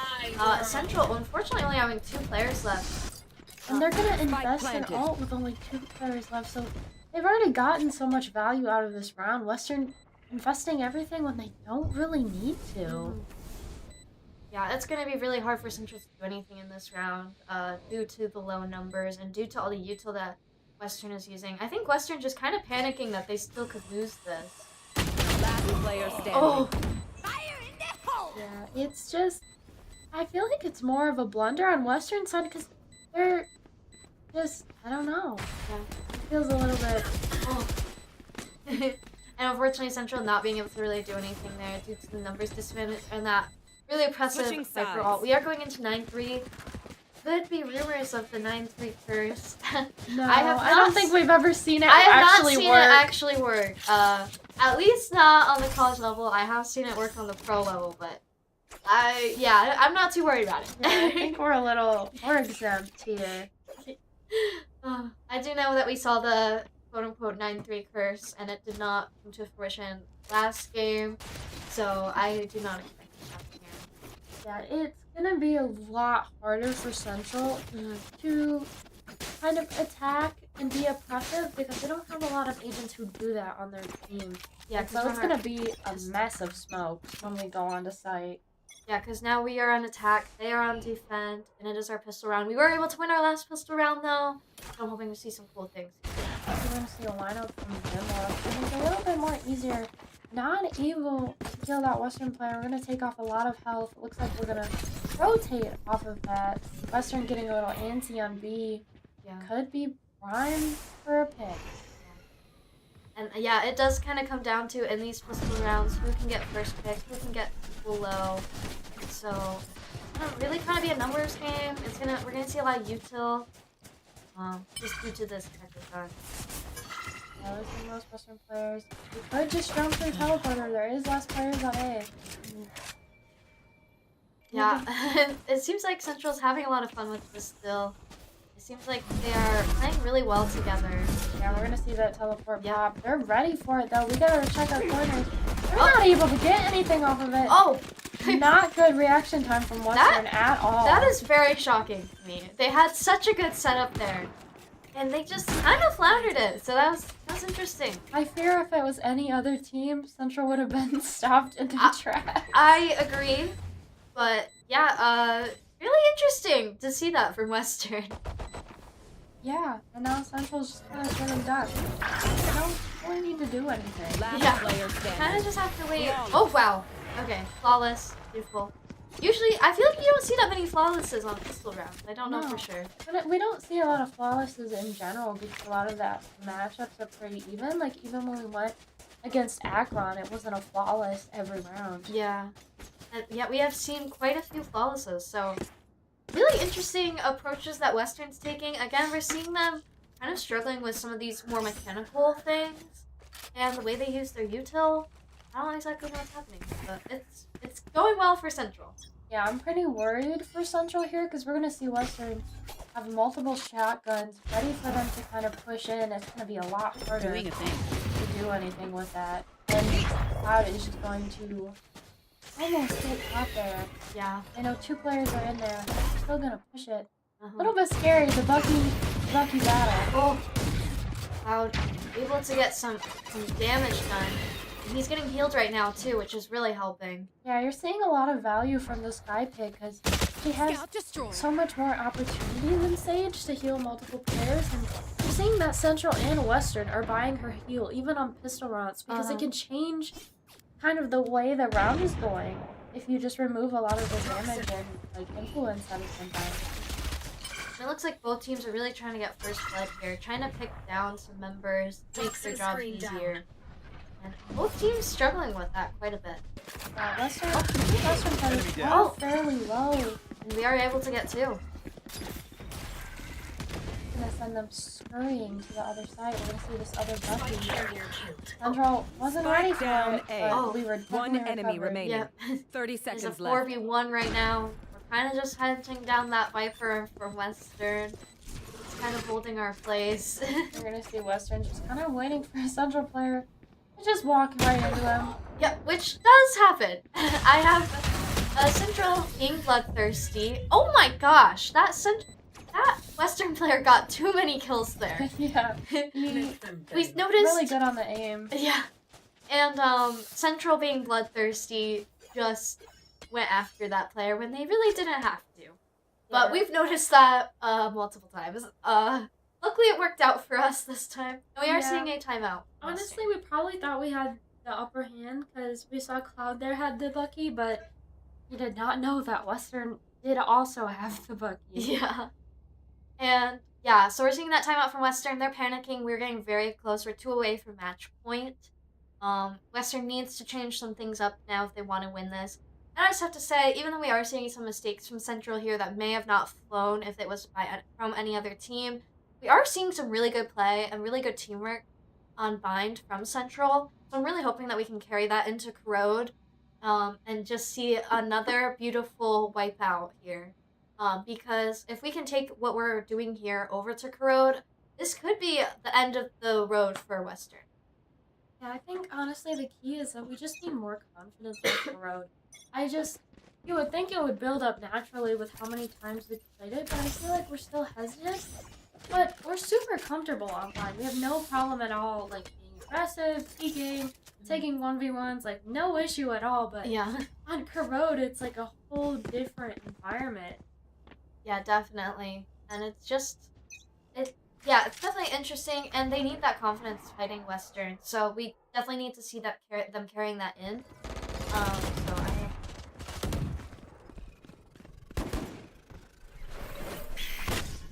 [SPEAKER 1] Central, unfortunately, only having 2 players left.
[SPEAKER 2] And they're gonna invest in
[SPEAKER 3] planted.
[SPEAKER 2] ult with only 2 players left, so they've already gotten so much value out of this round. Western investing everything when they don't really need to.
[SPEAKER 1] Yeah, it's going to be really hard for Central to do anything in this round due to the low numbers and due to all the util that Western is using. I think Western just kind of panicking that they still could lose this.
[SPEAKER 3] Last player standing.
[SPEAKER 1] Oh,
[SPEAKER 4] Fire in the hole.
[SPEAKER 2] Yeah, it's just... I feel like it's more of a blunder on Western side because they're just... I don't know.
[SPEAKER 1] Yeah.
[SPEAKER 2] It feels a little bit...
[SPEAKER 1] oh. And unfortunately, Central not being able to really do anything there due to the numbers disadvantage and that really oppressive
[SPEAKER 3] Switching
[SPEAKER 1] Viper
[SPEAKER 3] sides.
[SPEAKER 1] ult. We are going into 9-3. Could be rumors of the 9-3 curse.
[SPEAKER 2] No,
[SPEAKER 1] I have
[SPEAKER 2] I don't
[SPEAKER 1] not
[SPEAKER 2] think we've ever seen it
[SPEAKER 1] I have
[SPEAKER 2] actually
[SPEAKER 1] not seen
[SPEAKER 2] work.
[SPEAKER 1] it actually work. At least not on the college level. I have seen it work on the pro level, but I'm not too worried about it.
[SPEAKER 2] Yeah, I think we're exempt here.
[SPEAKER 1] I do know that we saw the quote-unquote 9-3 curse, and it did not come to fruition last game, so I do not expect it to happen
[SPEAKER 2] Yeah, it's gonna be a lot harder for Central
[SPEAKER 1] here.
[SPEAKER 2] to kind of attack and be oppressive because they don't have a lot of agents who do that on their team.
[SPEAKER 1] Yeah,
[SPEAKER 2] So it's gonna be a mess of smoke when we go onto site.
[SPEAKER 1] Yeah, because now we are on attack, they are on defend, and it is our pistol round. We were able to win our last pistol round, though, so I'm hoping to see some cool things.
[SPEAKER 2] We're gonna see a lineup from Bimmel. I think a little bit more easier. Not able to kill that Western player. We're gonna take off a lot of health. It looks like we're gonna rotate off of that. Western getting a little antsy on B.
[SPEAKER 1] Yeah.
[SPEAKER 2] Could be prime for a pick.
[SPEAKER 1] And yeah, it does kind of come down to, in these pistol rounds, who can get first pick, who can get full low. So, really kind of be a numbers game. We're gonna see a lot of util, just due to this type of gun.
[SPEAKER 2] Yeah, those are most Western players. We could just jump through teleporter. There is less players on A.
[SPEAKER 1] Yeah, it seems like Central's having a lot of fun with this still. It seems like they are playing really well together.
[SPEAKER 2] Yeah, we're gonna see that teleport
[SPEAKER 1] Yeah.
[SPEAKER 2] pop. They're ready for it though. We gotta check our corners. They're not able to get anything off of it.
[SPEAKER 1] Oh!
[SPEAKER 2] Not good reaction time from Western at all.
[SPEAKER 1] That is very shocking to me. They had such a good setup there, and they just kind of floundered it. So that was interesting.
[SPEAKER 2] I fear if it was any other team, Central would have been stopped in the track.
[SPEAKER 1] I agree, but yeah, really interesting to see that from Western.
[SPEAKER 2] Yeah, and now Central's just kind of sitting duck. They don't really need to do anything.
[SPEAKER 3] Last
[SPEAKER 1] Yeah.
[SPEAKER 3] player standing.
[SPEAKER 1] Kind of just have to wait. Oh wow. Okay, flawless, beautiful. Usually, I feel like you don't see that many flawlesses on pistol rounds. I don't know
[SPEAKER 2] No.
[SPEAKER 1] for sure.
[SPEAKER 2] But we don't see a lot of flawlesses in general because a lot of that matchups are pretty even. Like, even when we went against Akron, it wasn't a flawless every round.
[SPEAKER 1] Yeah. And yeah, we have seen quite a few flawlesses, so really interesting approaches that Western's taking. Again, we're seeing them kind of struggling with some of these more mechanical things, and the way they use their util. I don't exactly know what's happening, but it's going well for Central.
[SPEAKER 2] Yeah, I'm pretty worried for Central here because we're going to see Western have multiple shotguns ready for them to kind of push in. It's going to be a lot harder
[SPEAKER 3] Doing a thing.
[SPEAKER 2] to do anything with that. And Cloud is just going to almost get caught there.
[SPEAKER 1] Yeah.
[SPEAKER 2] I know 2 players are in there. They're still going to push it. A
[SPEAKER 1] Uh-huh.
[SPEAKER 2] little bit scary, the Bucky battle.
[SPEAKER 1] Oh, Cloud able to get some damage done. And he's getting healed right now too, which is really helping.
[SPEAKER 2] Yeah, you're seeing a lot of value from this Sky pick because he has
[SPEAKER 4] Scout destroyed.
[SPEAKER 2] so much more opportunity than Sage to heal multiple players, and you're seeing that Central and Western are buying her heal, even on pistol rounds, because it can change kind of the way the round is going if you just remove a lot of the damage and like influence that has been done.
[SPEAKER 1] It looks like both teams are really trying to get first blood here, trying to pick down some members, make their jobs easier. And both teams struggling with that quite a bit.
[SPEAKER 2] Western players are fairly low.
[SPEAKER 1] And we are able to get 2.
[SPEAKER 2] Gonna send them scurrying to the other side. We're gonna see this other Bucky.
[SPEAKER 4] Carrier killed.
[SPEAKER 2] Central wasn't ready for
[SPEAKER 3] down
[SPEAKER 2] it,
[SPEAKER 3] A.
[SPEAKER 2] but we were
[SPEAKER 3] One
[SPEAKER 2] definitely
[SPEAKER 3] enemy
[SPEAKER 2] recovered.
[SPEAKER 3] remaining.
[SPEAKER 1] Yep.
[SPEAKER 3] 30
[SPEAKER 1] There's a
[SPEAKER 3] seconds left.
[SPEAKER 1] 4v1 right now. We're kind of just hunting down that Viper from Western. It's kind of holding our place.
[SPEAKER 2] We're gonna see Western just kind of waiting for a Central player to just walk right into them.
[SPEAKER 1] Yeah, which does happen. I have Central being bloodthirsty. Oh my gosh, that Western player got too many kills there.
[SPEAKER 2] Yeah,
[SPEAKER 1] We've noticed.
[SPEAKER 2] really good on the aim.
[SPEAKER 1] Yeah, and Central being bloodthirsty just went after that player when they really didn't have to. But
[SPEAKER 2] Yeah.
[SPEAKER 1] we've noticed that multiple times. Luckily it worked out for us this time. And we are
[SPEAKER 2] Yeah.
[SPEAKER 1] seeing a timeout.
[SPEAKER 2] Honestly, we probably thought we had the upper hand because we saw Cloud there had the Bucky, but we did not know that Western did also have the Bucky.
[SPEAKER 1] Yeah. And yeah, so we're seeing that timeout from Western. They're panicking. We're getting very close. We're 2 away from match point. Western needs to change some things up now if they want to win this. And I just have to say, even though we are seeing some mistakes from Central here that may have not flown if it was from any other team, we are seeing some really good play and really good teamwork on Bind from Central. So I'm really hoping that we can carry that into Corrode and just see another beautiful wipeout here. Because if we can take what we're doing here over to Corrode, this could be the end of the road for Western.
[SPEAKER 2] Yeah, I think honestly the key is that we just need more confidence on the road. You would think it would build up naturally with how many times we played it, but I feel like we're still hesitant. But we're super comfortable online. We have no problem at all, like being aggressive, peeking, taking 1v1s, like no issue at all. But
[SPEAKER 1] Yeah.
[SPEAKER 2] on Corrode, it's like a whole different environment.
[SPEAKER 1] Yeah, definitely. And it's definitely interesting, and they need that confidence fighting Western. So we definitely need to see that them carrying that in.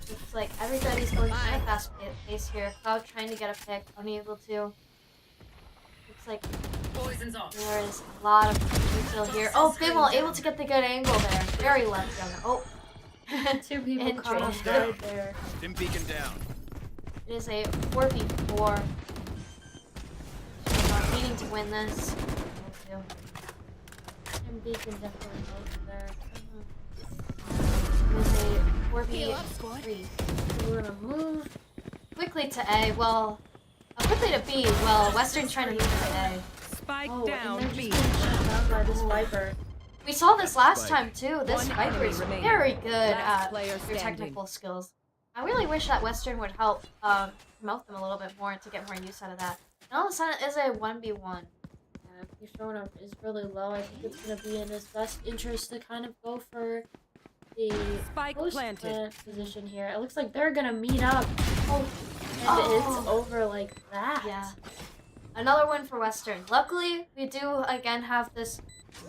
[SPEAKER 1] Looks like everybody's going kind of fast pace here. Cloud trying to get a pick, unable to. Looks like
[SPEAKER 4] Poison's off.
[SPEAKER 1] there is a lot of detail here. Oh, Bimmel able to get the good angle there. Very lucky on that. Oh.
[SPEAKER 2] 2 people caught
[SPEAKER 1] Interesting.
[SPEAKER 2] us right there.
[SPEAKER 5] Dim beacon down.
[SPEAKER 1] It is a 4v4. So needing to win this.
[SPEAKER 2] And Beacon definitely both there.
[SPEAKER 1] It is a
[SPEAKER 4] Heal up, squad.
[SPEAKER 1] 4v3.
[SPEAKER 2] So we're gonna move.
[SPEAKER 1] Quickly to A. Well, quickly to B. Well, Western's trying to move to A.
[SPEAKER 3] Spike
[SPEAKER 2] Oh,
[SPEAKER 3] down
[SPEAKER 2] and they're
[SPEAKER 3] B.
[SPEAKER 2] just getting shut down by this Viper.
[SPEAKER 1] We saw this last time too. This
[SPEAKER 3] One
[SPEAKER 1] Viper
[SPEAKER 3] enemy
[SPEAKER 1] is
[SPEAKER 3] remaining.
[SPEAKER 1] very good
[SPEAKER 3] Last
[SPEAKER 1] at
[SPEAKER 3] player
[SPEAKER 1] their
[SPEAKER 3] standing.
[SPEAKER 1] technical skills. I really wish that Western would help promote them a little bit more to get more use out of that. And all of a sudden, it is a 1v1.
[SPEAKER 2] If BeefStroganoff is really low, I think it's gonna be in his best interest to kind of go for the
[SPEAKER 3] Spike
[SPEAKER 2] post
[SPEAKER 3] planted.
[SPEAKER 2] plant position here. It looks like they're gonna meet up. And it's over like that.
[SPEAKER 1] Yeah. Another win for Western. Luckily, we do again have this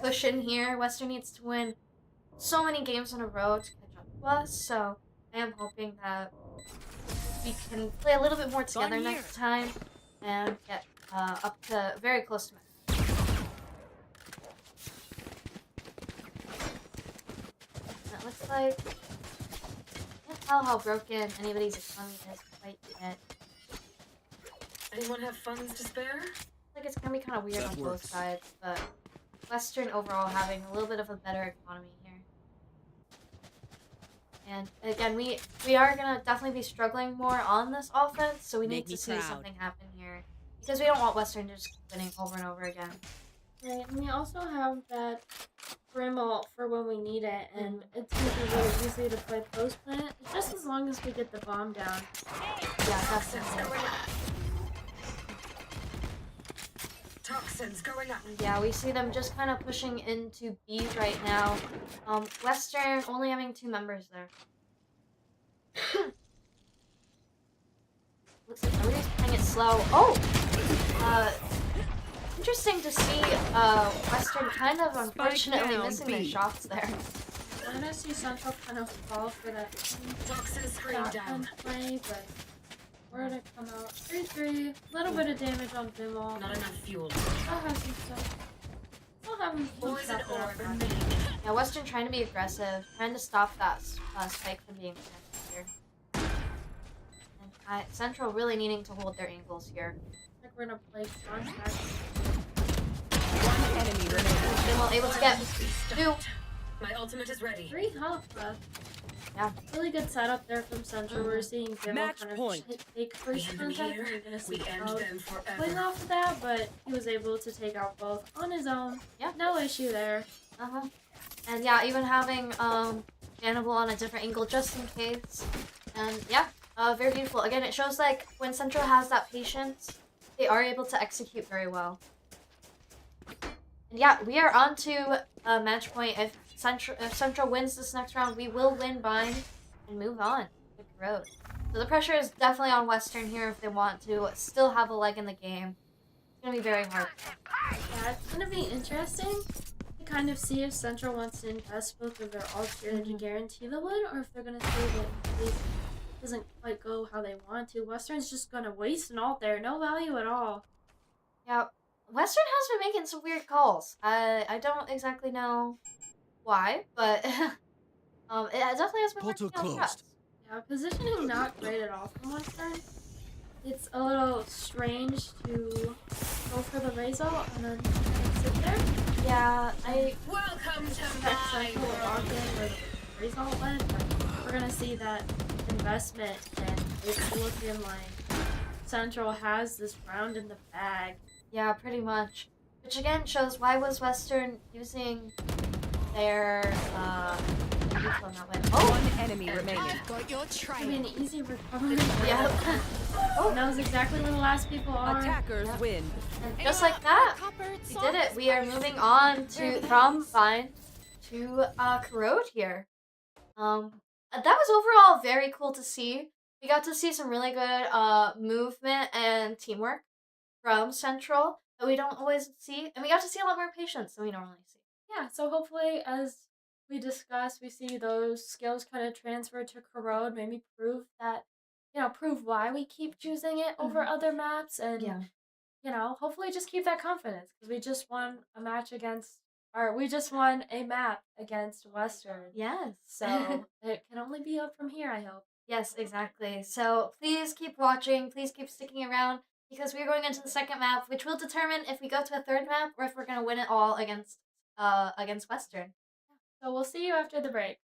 [SPEAKER 1] cushion here. Western needs to win so many games in a row to catch up to us, so I am hoping that we can play a little bit more together
[SPEAKER 3] Fun
[SPEAKER 1] next time and get up to very close to match. And it looks like I can't tell how broken anybody's economy is quite yet.
[SPEAKER 4] Anyone have funds to spare?
[SPEAKER 1] Like it's gonna be kind of weird
[SPEAKER 5] That
[SPEAKER 1] on
[SPEAKER 5] works.
[SPEAKER 1] both sides, but Western overall having a little bit of a better economy here. And again, we are gonna definitely be struggling more on this offense, so we
[SPEAKER 3] Make
[SPEAKER 1] need
[SPEAKER 3] me
[SPEAKER 1] to see
[SPEAKER 3] proud.
[SPEAKER 1] something happen here because we don't want Western just winning over and over again.
[SPEAKER 2] Right, and we also have that Bimmel for when we need it, and
[SPEAKER 1] Mm-hmm.
[SPEAKER 2] it's gonna be really easy to play post plant, just as long as we get the bomb down.
[SPEAKER 1] Yeah, definitely.
[SPEAKER 4] Toxins going up.
[SPEAKER 1] Yeah, we see them just kind of pushing into B right now. Western only having 2 members there. Looks like everybody's playing it slow. Oh! Interesting to see Western kind of unfortunately
[SPEAKER 3] down,
[SPEAKER 1] missing their
[SPEAKER 3] B.
[SPEAKER 1] shots there.
[SPEAKER 2] I'm gonna see Central kind of fall for that
[SPEAKER 4] Toxin screen down.
[SPEAKER 2] shotgun play, but we're gonna come out 3-3. Little bit of damage on Bimmel.
[SPEAKER 4] Not enough fuel.
[SPEAKER 2] I'll have some stuff. I'll have him
[SPEAKER 4] Poison orb remaining.
[SPEAKER 1] Yeah, Western trying to be aggressive, trying to stop that spike from being planted here. And Central really needing to hold their angles here.
[SPEAKER 2] I think we're gonna play contact.
[SPEAKER 3] One enemy remaining.
[SPEAKER 1] Bimmel able to get 2.
[SPEAKER 4] My ultimate is ready.
[SPEAKER 2] 3 health left.
[SPEAKER 1] Yeah.
[SPEAKER 2] Really good setup there from Central. We're seeing Bimmel
[SPEAKER 3] Match
[SPEAKER 2] kind of
[SPEAKER 3] point.
[SPEAKER 2] take
[SPEAKER 4] We
[SPEAKER 2] first
[SPEAKER 4] end them
[SPEAKER 2] contact.
[SPEAKER 4] here.
[SPEAKER 2] We're gonna see
[SPEAKER 4] We end
[SPEAKER 2] Hound
[SPEAKER 4] them
[SPEAKER 2] playing
[SPEAKER 4] forever.
[SPEAKER 2] off of that, but he was able to take out both on his own.
[SPEAKER 1] Yeah.
[SPEAKER 2] No issue there.
[SPEAKER 1] And yeah, even having Bannable on a different angle just in case. And yeah, very beautiful. Again, it shows like when Central has that patience, they are able to execute very well. And yeah, we are on to match point. If Central wins this next round, we will win bind and move on to the road. So the pressure is definitely on Western here if they want to still have a leg in the game. It's gonna be very hard.
[SPEAKER 2] Yeah, it's gonna be interesting to kind of see if Central wants to invest both of their ults here to guarantee the win, or if they're gonna save it in case it doesn't quite go how they want to. Western's just gonna waste an ult there, no value at all.
[SPEAKER 1] Yeah, Western has been making some weird calls. I don't exactly know why, but it definitely has been
[SPEAKER 5] Portal
[SPEAKER 1] working out for us.
[SPEAKER 5] closed.
[SPEAKER 2] Yeah, positioning not great at all from Western. It's a little strange to go for the raise ult and then kind of sit there.
[SPEAKER 1] Yeah, I
[SPEAKER 4] Welcome to
[SPEAKER 2] That
[SPEAKER 4] my
[SPEAKER 2] cycle will
[SPEAKER 4] world.
[SPEAKER 2] lock in where the raise ult went, but we're gonna see that investment, and it's looking like Central has this round in the bag.
[SPEAKER 1] yeah, pretty much. Which again shows why was Western using their on that way. Oh,
[SPEAKER 3] One enemy remaining.
[SPEAKER 5] Got your
[SPEAKER 2] It's gonna be an
[SPEAKER 5] trail.
[SPEAKER 2] easy recovery.
[SPEAKER 1] yeah.
[SPEAKER 2] Oh, knows exactly where the last people are.
[SPEAKER 3] Attackers win.
[SPEAKER 1] And just like that, we did it. We are moving on to from Vine to Corrode here. That was overall very cool to see. We got to see some really good movement and teamwork from Central that we don't always see, and we got to see a lot more patience than we normally see.
[SPEAKER 2] Yeah, so hopefully, as we discuss, we see those skills kind of transfer to Corrode, maybe prove that, prove why we keep choosing it over other maps, and, hopefully just keep that confidence, because we just won a match we just won a map against Western.
[SPEAKER 1] Yes.
[SPEAKER 2] So it can only be up from here, I hope.
[SPEAKER 1] Yes, exactly. So please keep watching. Please keep sticking around because we're going into the second map, which will determine if we go to a third map or if we're gonna win it all against Western.
[SPEAKER 2] So we'll see you after the break.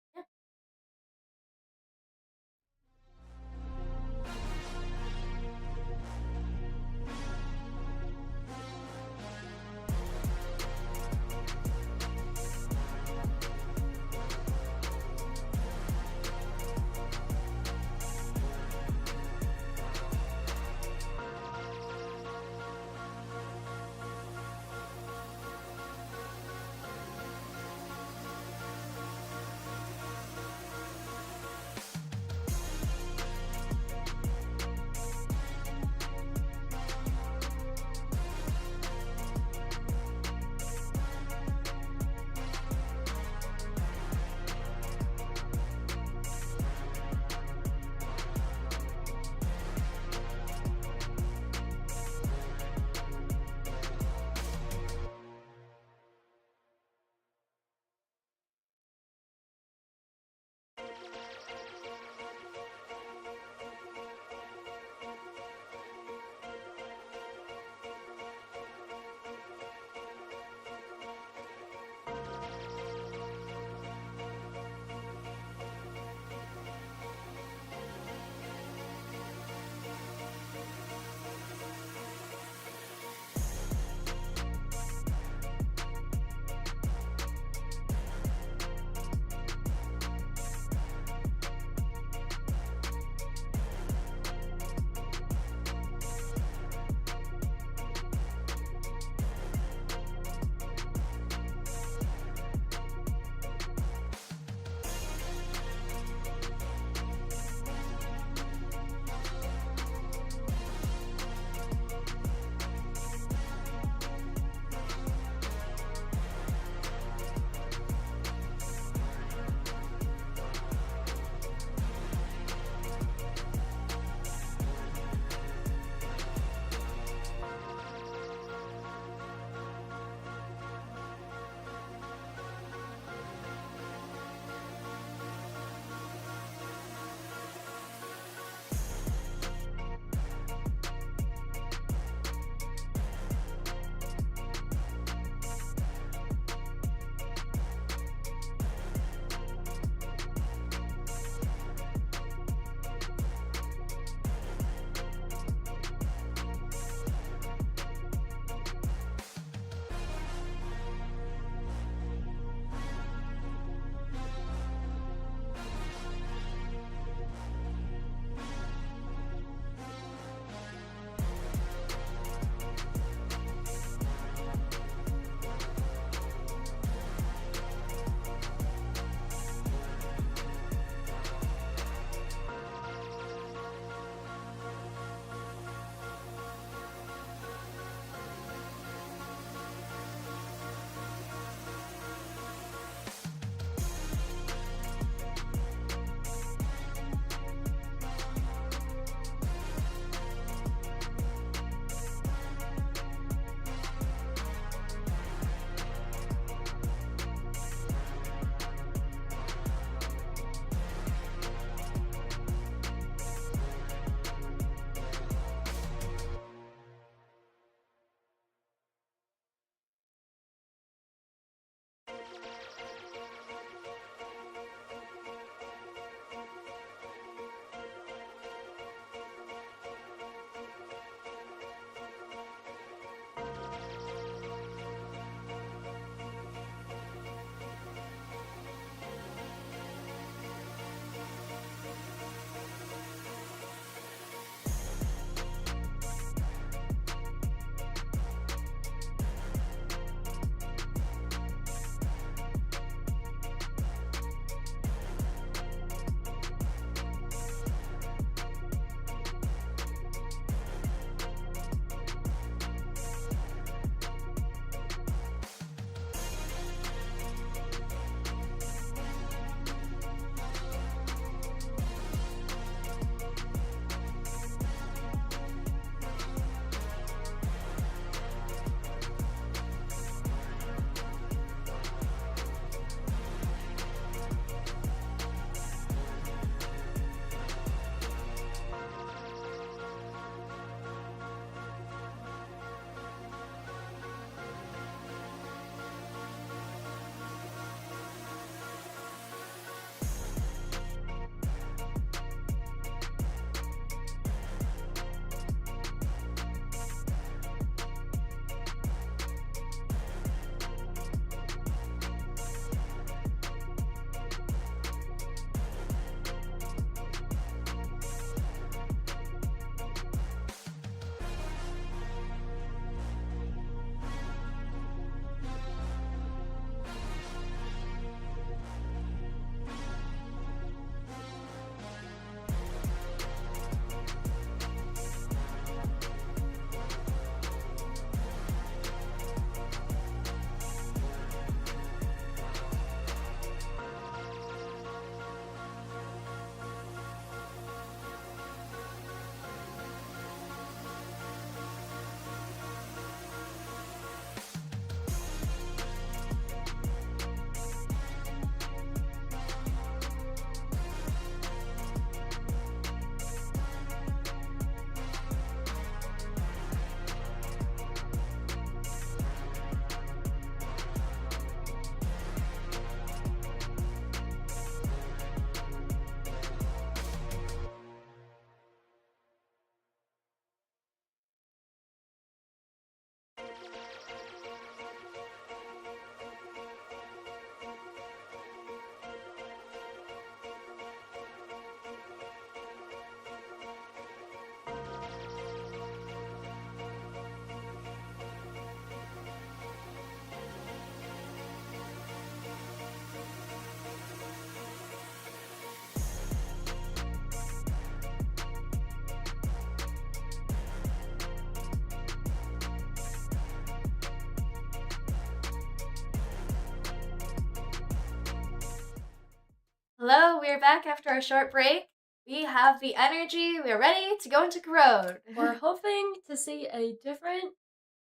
[SPEAKER 1] Hello, we're back after a short break. We have the energy. We're ready to go into Corrode.
[SPEAKER 2] We're hoping to see a different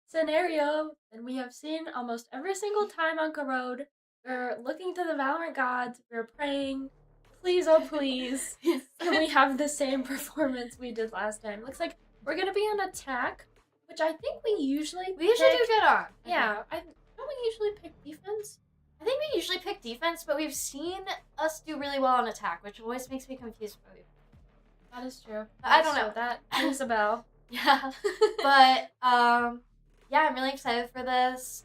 [SPEAKER 2] scenario than we have seen almost every single time on Corrode. We're looking to the Valorant gods. We're praying, please, oh please,
[SPEAKER 1] Yes.
[SPEAKER 2] and we have the same performance we did last time. Looks like we're gonna be on attack, which I think we usually
[SPEAKER 1] We usually do good on.
[SPEAKER 2] Yeah, don't we usually pick defense?
[SPEAKER 1] I think we usually pick defense, but we've seen us do really well on attack, which always makes me confused.
[SPEAKER 2] That is true.
[SPEAKER 1] I don't know.
[SPEAKER 2] So that rings a bell.
[SPEAKER 1] Yeah, but yeah, I'm really excited for this.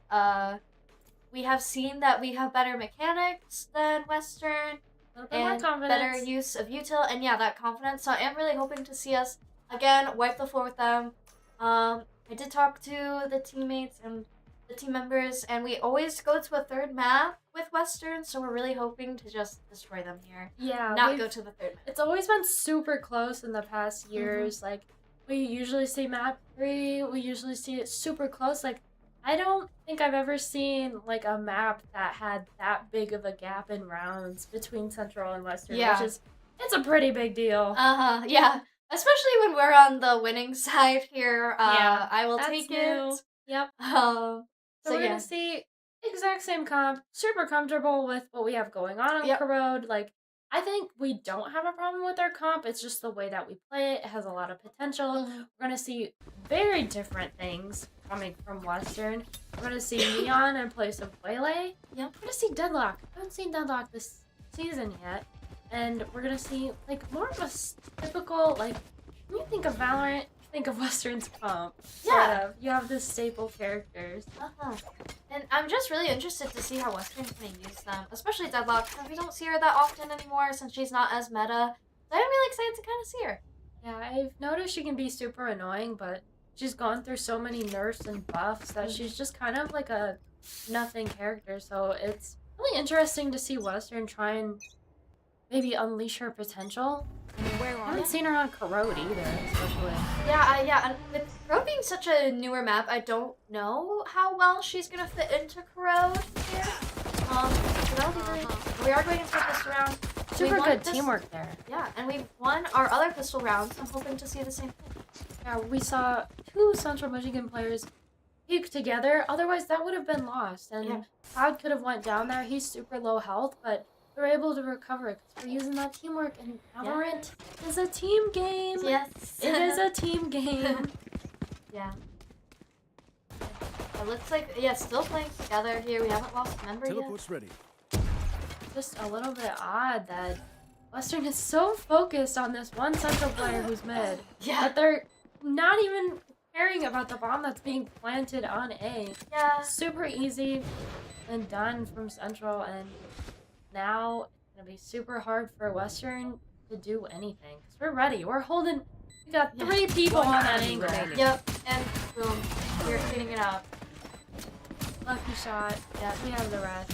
[SPEAKER 1] We have seen that we have better mechanics than Western
[SPEAKER 2] A little bit more
[SPEAKER 1] and
[SPEAKER 2] confidence.
[SPEAKER 1] better use of util, and yeah, that confidence. So I am really hoping to see us again wipe the floor with them. I did talk to the teammates and the team members, and we always go to a third map with Western, so we're really hoping to just destroy them here.
[SPEAKER 2] Yeah,
[SPEAKER 1] Not go to the third map.
[SPEAKER 2] It's always been super close in the past years. Like, we usually see map 3, we usually see it super close. Like, I don't think I've ever seen, like, a map that had that big of a gap in rounds between Central and Western,
[SPEAKER 1] Yeah.
[SPEAKER 2] which is, it's a pretty big deal.
[SPEAKER 1] Yeah. Especially when we're on the winning side here.
[SPEAKER 2] Yeah,
[SPEAKER 1] I will
[SPEAKER 2] that's
[SPEAKER 1] take
[SPEAKER 2] new.
[SPEAKER 1] it.
[SPEAKER 2] Yep.
[SPEAKER 1] So
[SPEAKER 2] So we're
[SPEAKER 1] yeah.
[SPEAKER 2] gonna see exact same comp, super comfortable with what we have going on
[SPEAKER 1] Yep.
[SPEAKER 2] Corrode. Like, I think we don't have a problem with our comp. It's just the way that we play it. It has a lot of potential.
[SPEAKER 1] Mhm.
[SPEAKER 2] We're gonna see very different things coming from Western. We're gonna see Neon in place of Waylay.
[SPEAKER 1] Yep.
[SPEAKER 2] We're gonna see Deadlock. I haven't seen Deadlock this season yet. And we're gonna see, like, more of a typical, like, when you think of Valorant, you think of Western's comp. Sort
[SPEAKER 1] Yeah.
[SPEAKER 2] of. You have the staple characters.
[SPEAKER 1] And I'm just really interested to see how Western's gonna use them, especially Deadlock, because we don't see her that often anymore since she's not as meta. So I'm really excited to kind of see her.
[SPEAKER 2] Yeah, I've noticed she can be super annoying, but she's gone through so many nerfs and buffs that she's just kind of like a nothing character. So it's really interesting to see Western try and maybe unleash her potential.
[SPEAKER 3] Where
[SPEAKER 2] I
[SPEAKER 3] are
[SPEAKER 2] haven't seen her on Corrode either, especially.
[SPEAKER 1] Yeah, and with Corrode being such a newer map, I don't know how well she's gonna fit into Corrode here. So that'll be really. We are going into this round.
[SPEAKER 2] Super
[SPEAKER 1] won
[SPEAKER 2] good
[SPEAKER 1] this-
[SPEAKER 2] teamwork there.
[SPEAKER 1] Yeah, and we've won our other pistol rounds. I'm hoping to see the same thing.
[SPEAKER 2] Yeah, we saw 2 Central Michigan players peak together. Otherwise, that would have been lost. And
[SPEAKER 1] Yeah.
[SPEAKER 2] Cloud could have went down there. He's super low health, but we were able to recover it because we're using that teamwork. And Valorant is a team game.
[SPEAKER 1] Yes.
[SPEAKER 2] It is a team game.
[SPEAKER 1] Yeah. It looks like, yeah, still playing together here. We haven't lost a member yet.
[SPEAKER 5] Teleport's ready.
[SPEAKER 2] Just a little bit odd that Western is so focused on this one Central player who's mid
[SPEAKER 1] Yeah.
[SPEAKER 2] that they're not even caring about the bomb that's being planted on A.
[SPEAKER 1] Yeah.
[SPEAKER 2] Super easy and done from Central, and now it's gonna be super hard for Western to do anything because we're ready. We're holding. We got 3 people on that
[SPEAKER 3] enemy
[SPEAKER 2] angle.
[SPEAKER 3] remaining.
[SPEAKER 1] Yep. And boom. We're cleaning it up.
[SPEAKER 2] Lucky shot. Yeah, we have the rest.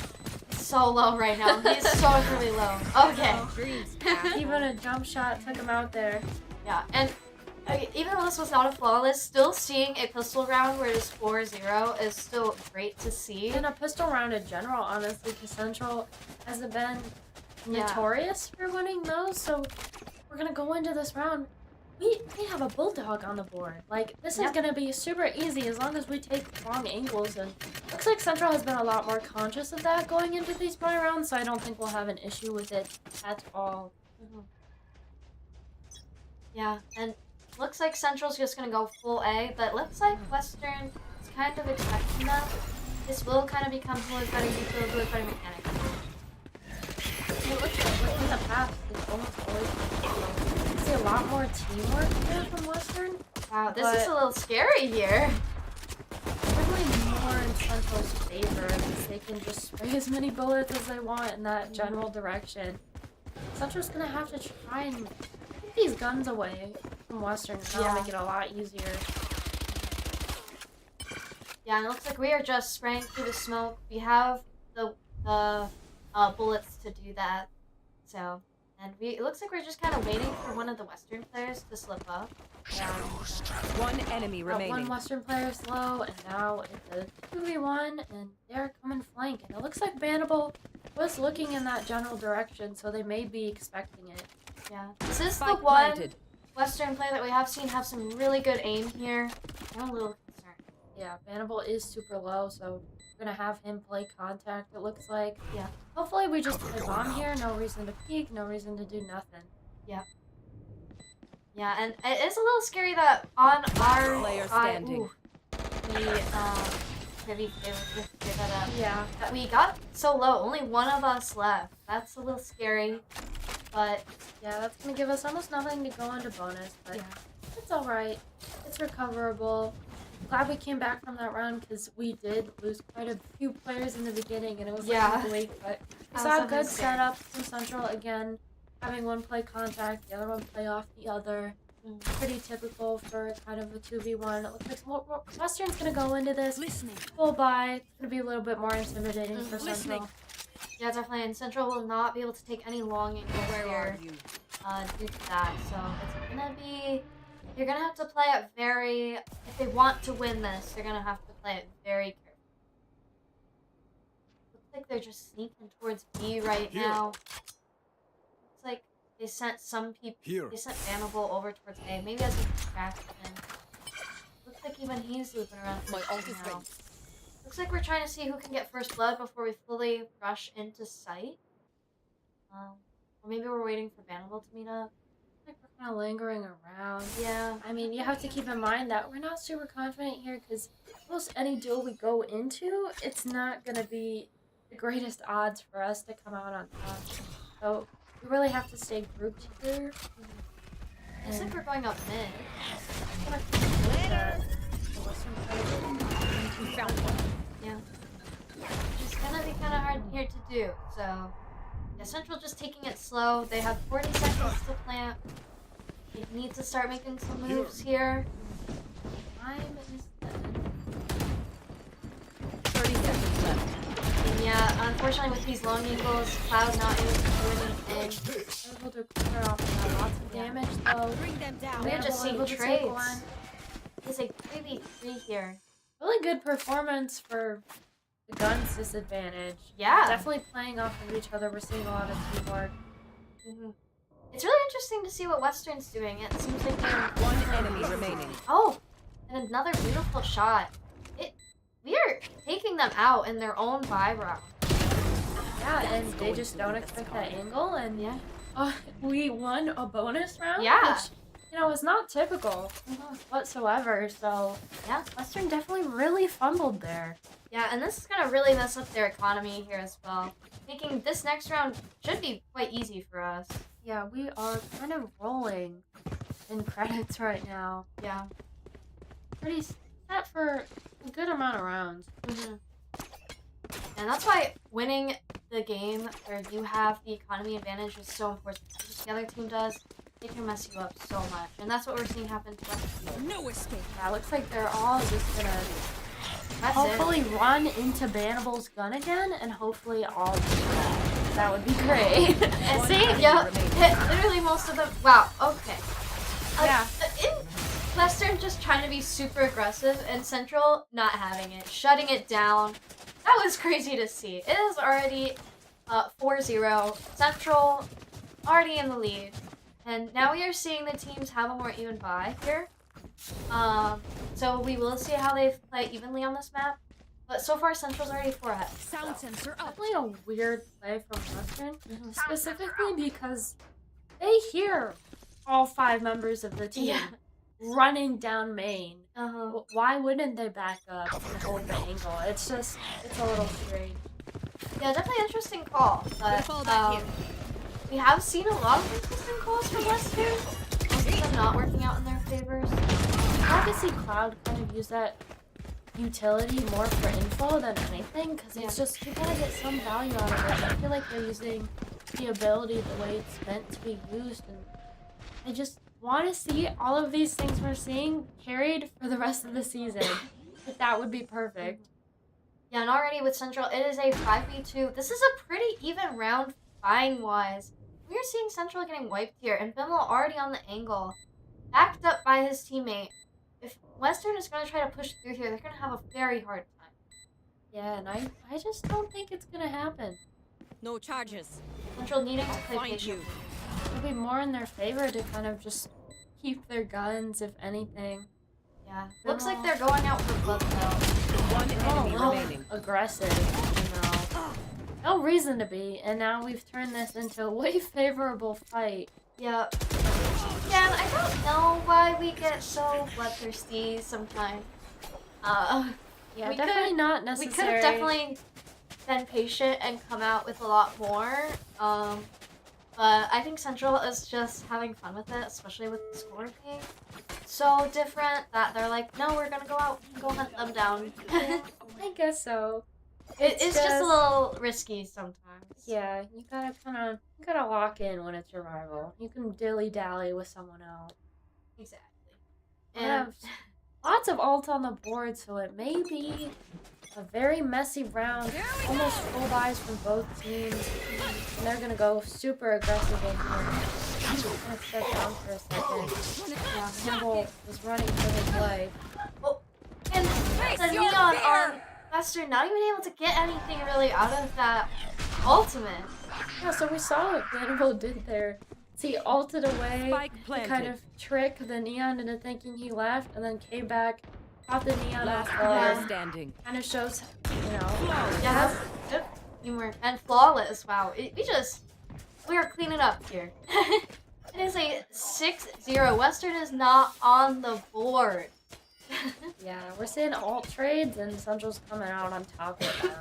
[SPEAKER 1] So low right now. He's so really low. Okay.
[SPEAKER 3] Dreams.
[SPEAKER 2] Even a jump shot took him out there.
[SPEAKER 1] Yeah. And even though this was not a flawless, still seeing a pistol round where it is 4-0 is still great to see.
[SPEAKER 2] In a pistol round in general, honestly, because Central hasn't been
[SPEAKER 1] Yeah.
[SPEAKER 2] notorious for winning those, so we're gonna go into this round. We have a bulldog on the board. Like, this is
[SPEAKER 1] Yep.
[SPEAKER 2] gonna be super easy as long as we take long angles, and looks like Central has been a lot more conscious of that going into these play rounds, so I don't think we'll have an issue with it at all.
[SPEAKER 1] Yeah, and looks like Central's just gonna go full A, but looks like Western is kind of expecting that. This will kind of become who has better util, who has better mechanics.
[SPEAKER 2] It looks like in the past, it's almost always I see a lot more teamwork here from Western.
[SPEAKER 1] Wow, this
[SPEAKER 2] But-
[SPEAKER 1] is a little scary here.
[SPEAKER 2] Definitely more in Central's favor because they can just spray as many bullets as they want in that general direction. Central's gonna have to try and get these guns away from Western, and that'll
[SPEAKER 1] Yeah.
[SPEAKER 2] make it a lot easier.
[SPEAKER 1] Yeah, and it looks like we are just spraying through the smoke. We have the bullets to do that. So, And it looks like we're just kind of waiting for one of the Western players to slip up.
[SPEAKER 3] One enemy
[SPEAKER 2] Got
[SPEAKER 3] remaining.
[SPEAKER 2] one Western player slow, and now it's a 2v1, and they're coming flank. And it looks like Bannable was looking in that general direction, so they may be expecting it.
[SPEAKER 1] Yeah. This is the
[SPEAKER 3] Spike
[SPEAKER 1] one
[SPEAKER 3] planted.
[SPEAKER 1] Western player that we have seen have some really good aim here. I'm a little concerned.
[SPEAKER 2] Yeah, Bannable is super low, so we're gonna have him play contact, it looks like.
[SPEAKER 1] Yeah.
[SPEAKER 2] Hopefully we just play bomb here, no reason to peek, no reason to do nothing.
[SPEAKER 1] Yeah, and it is a little scary that on our
[SPEAKER 3] Player
[SPEAKER 1] side,
[SPEAKER 3] standing.
[SPEAKER 2] Yeah.
[SPEAKER 1] That we got so low, only one of us left. That's a little scary, but
[SPEAKER 2] Yeah, that's gonna give us almost nothing to go into bonus, but
[SPEAKER 1] yeah.
[SPEAKER 2] it's alright. It's recoverable. Glad we came back from that round because we did lose quite a few players in the beginning and it was
[SPEAKER 1] Yeah.
[SPEAKER 2] like weak, but we
[SPEAKER 1] That
[SPEAKER 2] saw
[SPEAKER 1] was
[SPEAKER 2] a good
[SPEAKER 1] something scary.
[SPEAKER 2] setup from Central again, having one play contact, the other one play off the other. Pretty typical for kind of a 2v1. It looks like Western's gonna go into this
[SPEAKER 3] Listening.
[SPEAKER 2] full buy. It's gonna be a little bit more intimidating for Central.
[SPEAKER 3] Listening.
[SPEAKER 1] Yeah, definitely. And Central will not be able to take any long angles
[SPEAKER 3] Where are
[SPEAKER 1] here
[SPEAKER 3] you?
[SPEAKER 1] due to that. So it's gonna be. You're gonna have to play it very. If they want to win this, they're gonna have to play it very carefully. Looks like they're just sneaking towards B right now. Looks like they sent some people. They sent Bannable over towards A, maybe as a distraction. Looks like even he's looping around.
[SPEAKER 3] My
[SPEAKER 1] towards
[SPEAKER 3] ult
[SPEAKER 1] B
[SPEAKER 3] is
[SPEAKER 1] now.
[SPEAKER 3] ready.
[SPEAKER 1] Looks like we're trying to see who can get first blood before we fully rush into sight. Or maybe we're waiting for Bannable to meet up.
[SPEAKER 2] Like we're kind of lingering around.
[SPEAKER 1] Yeah.
[SPEAKER 2] I mean, you have to keep in mind that we're not super confident here because almost any duel we go into, it's not going to be the greatest odds for us to come out on top. So we really have to stay grouped here.
[SPEAKER 1] Looks like we're going up mid.
[SPEAKER 3] We found one.
[SPEAKER 1] Yeah. It's gonna be kind of hard here to do. So, yeah, Central just taking it slow. They have 40 seconds to plant. They need to start making some moves here.
[SPEAKER 2] Time is
[SPEAKER 3] 30 seconds left.
[SPEAKER 1] And yeah, unfortunately with these long angles, Cloud not able to do anything.
[SPEAKER 2] able to clear off lots of damage though.
[SPEAKER 3] Bring them down.
[SPEAKER 1] We're just seeing
[SPEAKER 2] Able to take
[SPEAKER 1] trades.
[SPEAKER 2] one.
[SPEAKER 1] It's a 3v3 here.
[SPEAKER 2] Really good performance for the gun's disadvantage.
[SPEAKER 1] Yeah.
[SPEAKER 2] Definitely playing off of each other. We're seeing a lot of teamwork.
[SPEAKER 1] It's really interesting to see what Western's doing. It seems like they're...
[SPEAKER 3] One enemy remaining.
[SPEAKER 1] Oh, and another beautiful shot. We are taking them out in their own buy round.
[SPEAKER 2] Yeah, and they just don't expect that angle, and
[SPEAKER 1] Yeah.
[SPEAKER 2] we won a bonus round.
[SPEAKER 1] Yeah.
[SPEAKER 2] Which, you know, is not typical whatsoever. So
[SPEAKER 1] Yeah.
[SPEAKER 2] Western definitely really fumbled there.
[SPEAKER 1] Yeah, and this is gonna really mess up their economy here as well. Making this next round should be quite easy for us.
[SPEAKER 2] Yeah, we are kind of rolling in credits right now.
[SPEAKER 1] Yeah.
[SPEAKER 2] Pretty set for a good amount of rounds.
[SPEAKER 1] And that's why winning the game where you have the economy advantage is so important. If the other team does, it can mess you up so much. And that's what we're seeing happen to us.
[SPEAKER 3] No escape.
[SPEAKER 2] Yeah, looks like they're all just gonna
[SPEAKER 1] That's
[SPEAKER 2] hopefully run into Bannable's gun again, and hopefully all that would be great.
[SPEAKER 1] And
[SPEAKER 3] One
[SPEAKER 1] see,
[SPEAKER 3] enemy
[SPEAKER 1] yeah,
[SPEAKER 3] remaining.
[SPEAKER 1] literally most of them. Wow, okay.
[SPEAKER 2] Yeah.
[SPEAKER 1] In Western just trying to be super aggressive, and Central not having it, shutting it down. That was crazy to see. It is already 4-0. Central already in the lead. And now we are seeing the teams have a more even buy here. So we will see how they play evenly on this map. But so far, Central's already 4 ahead.
[SPEAKER 3] Sound sensor up.
[SPEAKER 2] Definitely a weird play from Western, specifically because they hear all 5 members of the team
[SPEAKER 1] Yeah.
[SPEAKER 2] running down main.
[SPEAKER 1] Uh-huh.
[SPEAKER 2] Why wouldn't they back up and hold the angle? It's a little strange.
[SPEAKER 1] Yeah, definitely interesting call. But
[SPEAKER 3] fall back here.
[SPEAKER 1] we have seen a lot of interesting calls from Western. Most of them not working out in their favors.
[SPEAKER 2] I like to see Cloud kind of use that utility more for info than anything, because it's just, you gotta get some value out of it. I feel like they're using the ability the way it's meant to be used, and I just want to see all of these things we're seeing carried for the rest of the season. If that would be perfect.
[SPEAKER 1] Yeah, and already with Central, it is a 5v2. This is a pretty even round buying-wise. we're seeing Central getting wiped here, and Bimmel already on the angle, backed up by his teammate. If Western is going to try to push through here, they're going to have a very hard time.
[SPEAKER 2] Yeah, and I just don't think it's gonna happen.
[SPEAKER 3] No charges.
[SPEAKER 1] Central needing to play
[SPEAKER 3] Find
[SPEAKER 1] patient.
[SPEAKER 3] you.
[SPEAKER 2] It'll be more in their favor to kind of just keep their guns, if anything.
[SPEAKER 1] Yeah. Looks like they're going out for blood though.
[SPEAKER 3] One enemy
[SPEAKER 2] Oh,
[SPEAKER 3] remaining.
[SPEAKER 2] aggressive, you know. No reason to be, and now we've turned this into a way favorable fight.
[SPEAKER 1] Yeah. Yeah, and I don't know why we get so bloodthirsty sometimes.
[SPEAKER 2] Yeah,
[SPEAKER 1] We
[SPEAKER 2] definitely
[SPEAKER 1] could-
[SPEAKER 2] not
[SPEAKER 1] We
[SPEAKER 2] necessary.
[SPEAKER 1] could have definitely been patient and come out with a lot more. But I think Central is just having fun with it, especially with the score being so different that they're like, no, we're gonna go out and go hunt them down.
[SPEAKER 2] I guess so.
[SPEAKER 1] It's just a little risky sometimes.
[SPEAKER 2] Yeah, you gotta lock in when it's your rival. You can dilly dally with someone else.
[SPEAKER 1] Exactly.
[SPEAKER 2] We
[SPEAKER 1] And
[SPEAKER 2] have lots of ult on the board, so it may be a very messy round. Almost full buys from both teams, and they're gonna go super aggressive in here. I'm gonna step down for a second. Yeah, Kimmel was running for his life.
[SPEAKER 1] and the
[SPEAKER 3] your
[SPEAKER 1] Neon
[SPEAKER 3] fear!
[SPEAKER 1] on Western not even able to get anything really out of that ultimate.
[SPEAKER 2] Yeah, so we saw what Bannable did there. So he ulted away
[SPEAKER 3] Spike
[SPEAKER 2] to
[SPEAKER 3] planted.
[SPEAKER 2] kind of trick the Neon into thinking he left, and then came back, caught the Neon
[SPEAKER 3] Last
[SPEAKER 2] off
[SPEAKER 3] player
[SPEAKER 2] guard.
[SPEAKER 3] standing.
[SPEAKER 2] Kind of shows, you know.
[SPEAKER 1] Yeah, good teamwork and flawless. Wow, we are cleaning up here. It is a 6-0. Western is not on the board.
[SPEAKER 2] Yeah, we're seeing alt trades, and Central's coming out on top of them.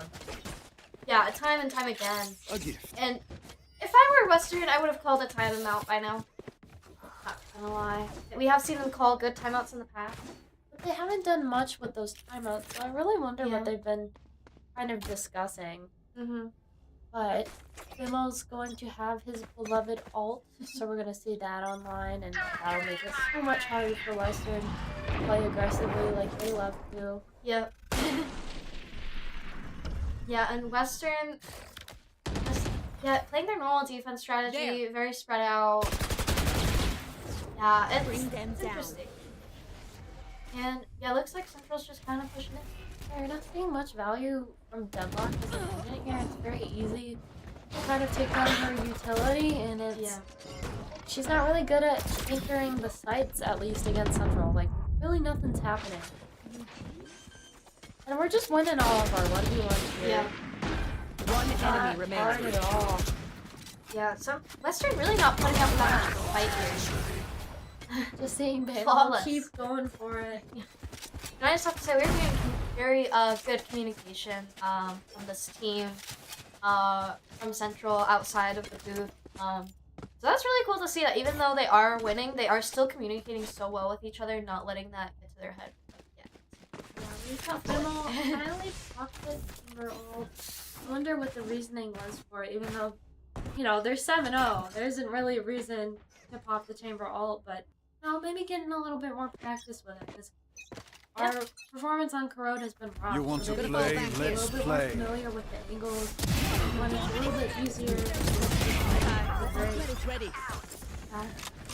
[SPEAKER 1] Yeah, time and time again.
[SPEAKER 5] A gift.
[SPEAKER 1] And if I were Western, I would have called a timeout by now. Not gonna lie. We have seen them call good timeouts in the past.
[SPEAKER 2] But they haven't done much with those timeouts, so I really wonder
[SPEAKER 1] Yeah.
[SPEAKER 2] what they've been kind of discussing.
[SPEAKER 1] Mm-hmm.
[SPEAKER 2] But Bimmel's going to have his beloved ult, so we're going to see that online, and that'll make it so much harder for Western to play aggressively like they love to.
[SPEAKER 1] Yep. Yeah, and Western, playing their normal defense strategy, very spread out. Yeah, it's,
[SPEAKER 3] Bring them
[SPEAKER 1] it's
[SPEAKER 3] down.
[SPEAKER 1] interesting. And yeah, looks like Central's just kind of pushing it.
[SPEAKER 2] Yeah, you're not seeing much value from Deadlock as an opponent here. It's very easy to kind of take down her utility, and it's she's not really good at anchoring the sites, at least against Central. Like, really nothing's happening. And we're just winning all of our 1v1s here.
[SPEAKER 1] Yeah.
[SPEAKER 3] One
[SPEAKER 2] Not
[SPEAKER 3] enemy
[SPEAKER 2] hard
[SPEAKER 3] remaining.
[SPEAKER 2] at all.
[SPEAKER 1] Yeah, so Western really not putting up that much of a fight here.
[SPEAKER 2] Just seeing Bannable
[SPEAKER 1] Flawless.
[SPEAKER 2] keep going for it.
[SPEAKER 1] And I just have to say, we're getting very good communication from this team, from Central outside of the booth. So that's really cool to see that even though they are winning, they are still communicating so well with each other, not letting that get to their head.
[SPEAKER 2] Yeah, we got Bimmel finally pocket Timber ult. I wonder what the reasoning was for it, even though, you know, they're 7-0. There isn't really a reason to pop the chamber ult, but no, maybe getting a little bit more practice with it, because our performance on Corrode has been rough.
[SPEAKER 5] You want
[SPEAKER 2] so
[SPEAKER 5] to
[SPEAKER 2] maybe
[SPEAKER 5] play?
[SPEAKER 2] we'll be a
[SPEAKER 5] Let's
[SPEAKER 2] little bit
[SPEAKER 5] play.
[SPEAKER 2] more familiar with the angles when it's a little bit easier.
[SPEAKER 3] Ultimate is ready.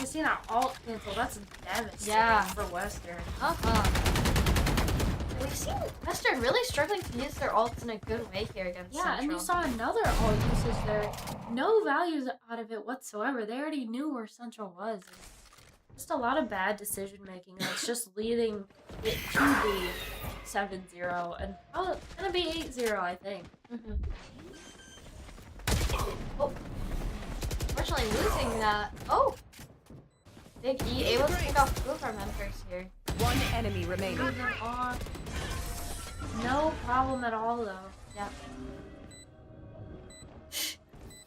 [SPEAKER 2] You see that alt cancel? That's devastating
[SPEAKER 1] Yeah.
[SPEAKER 2] for Western.
[SPEAKER 1] We've seen Western really struggling to use their ults in a good way here against
[SPEAKER 2] Yeah,
[SPEAKER 1] Central.
[SPEAKER 2] and you saw another alt usage there. No values out of it whatsoever. They already knew where Central was. Just a lot of bad decision making. It's just leading it to be 7-0, and it's gonna be 8-0, I think.
[SPEAKER 1] Oh, unfortunately losing that. Oh, Big E able to pick off two of our members here.
[SPEAKER 3] One enemy remaining.
[SPEAKER 2] Moving on. No problem at all, though.
[SPEAKER 1] Yeah.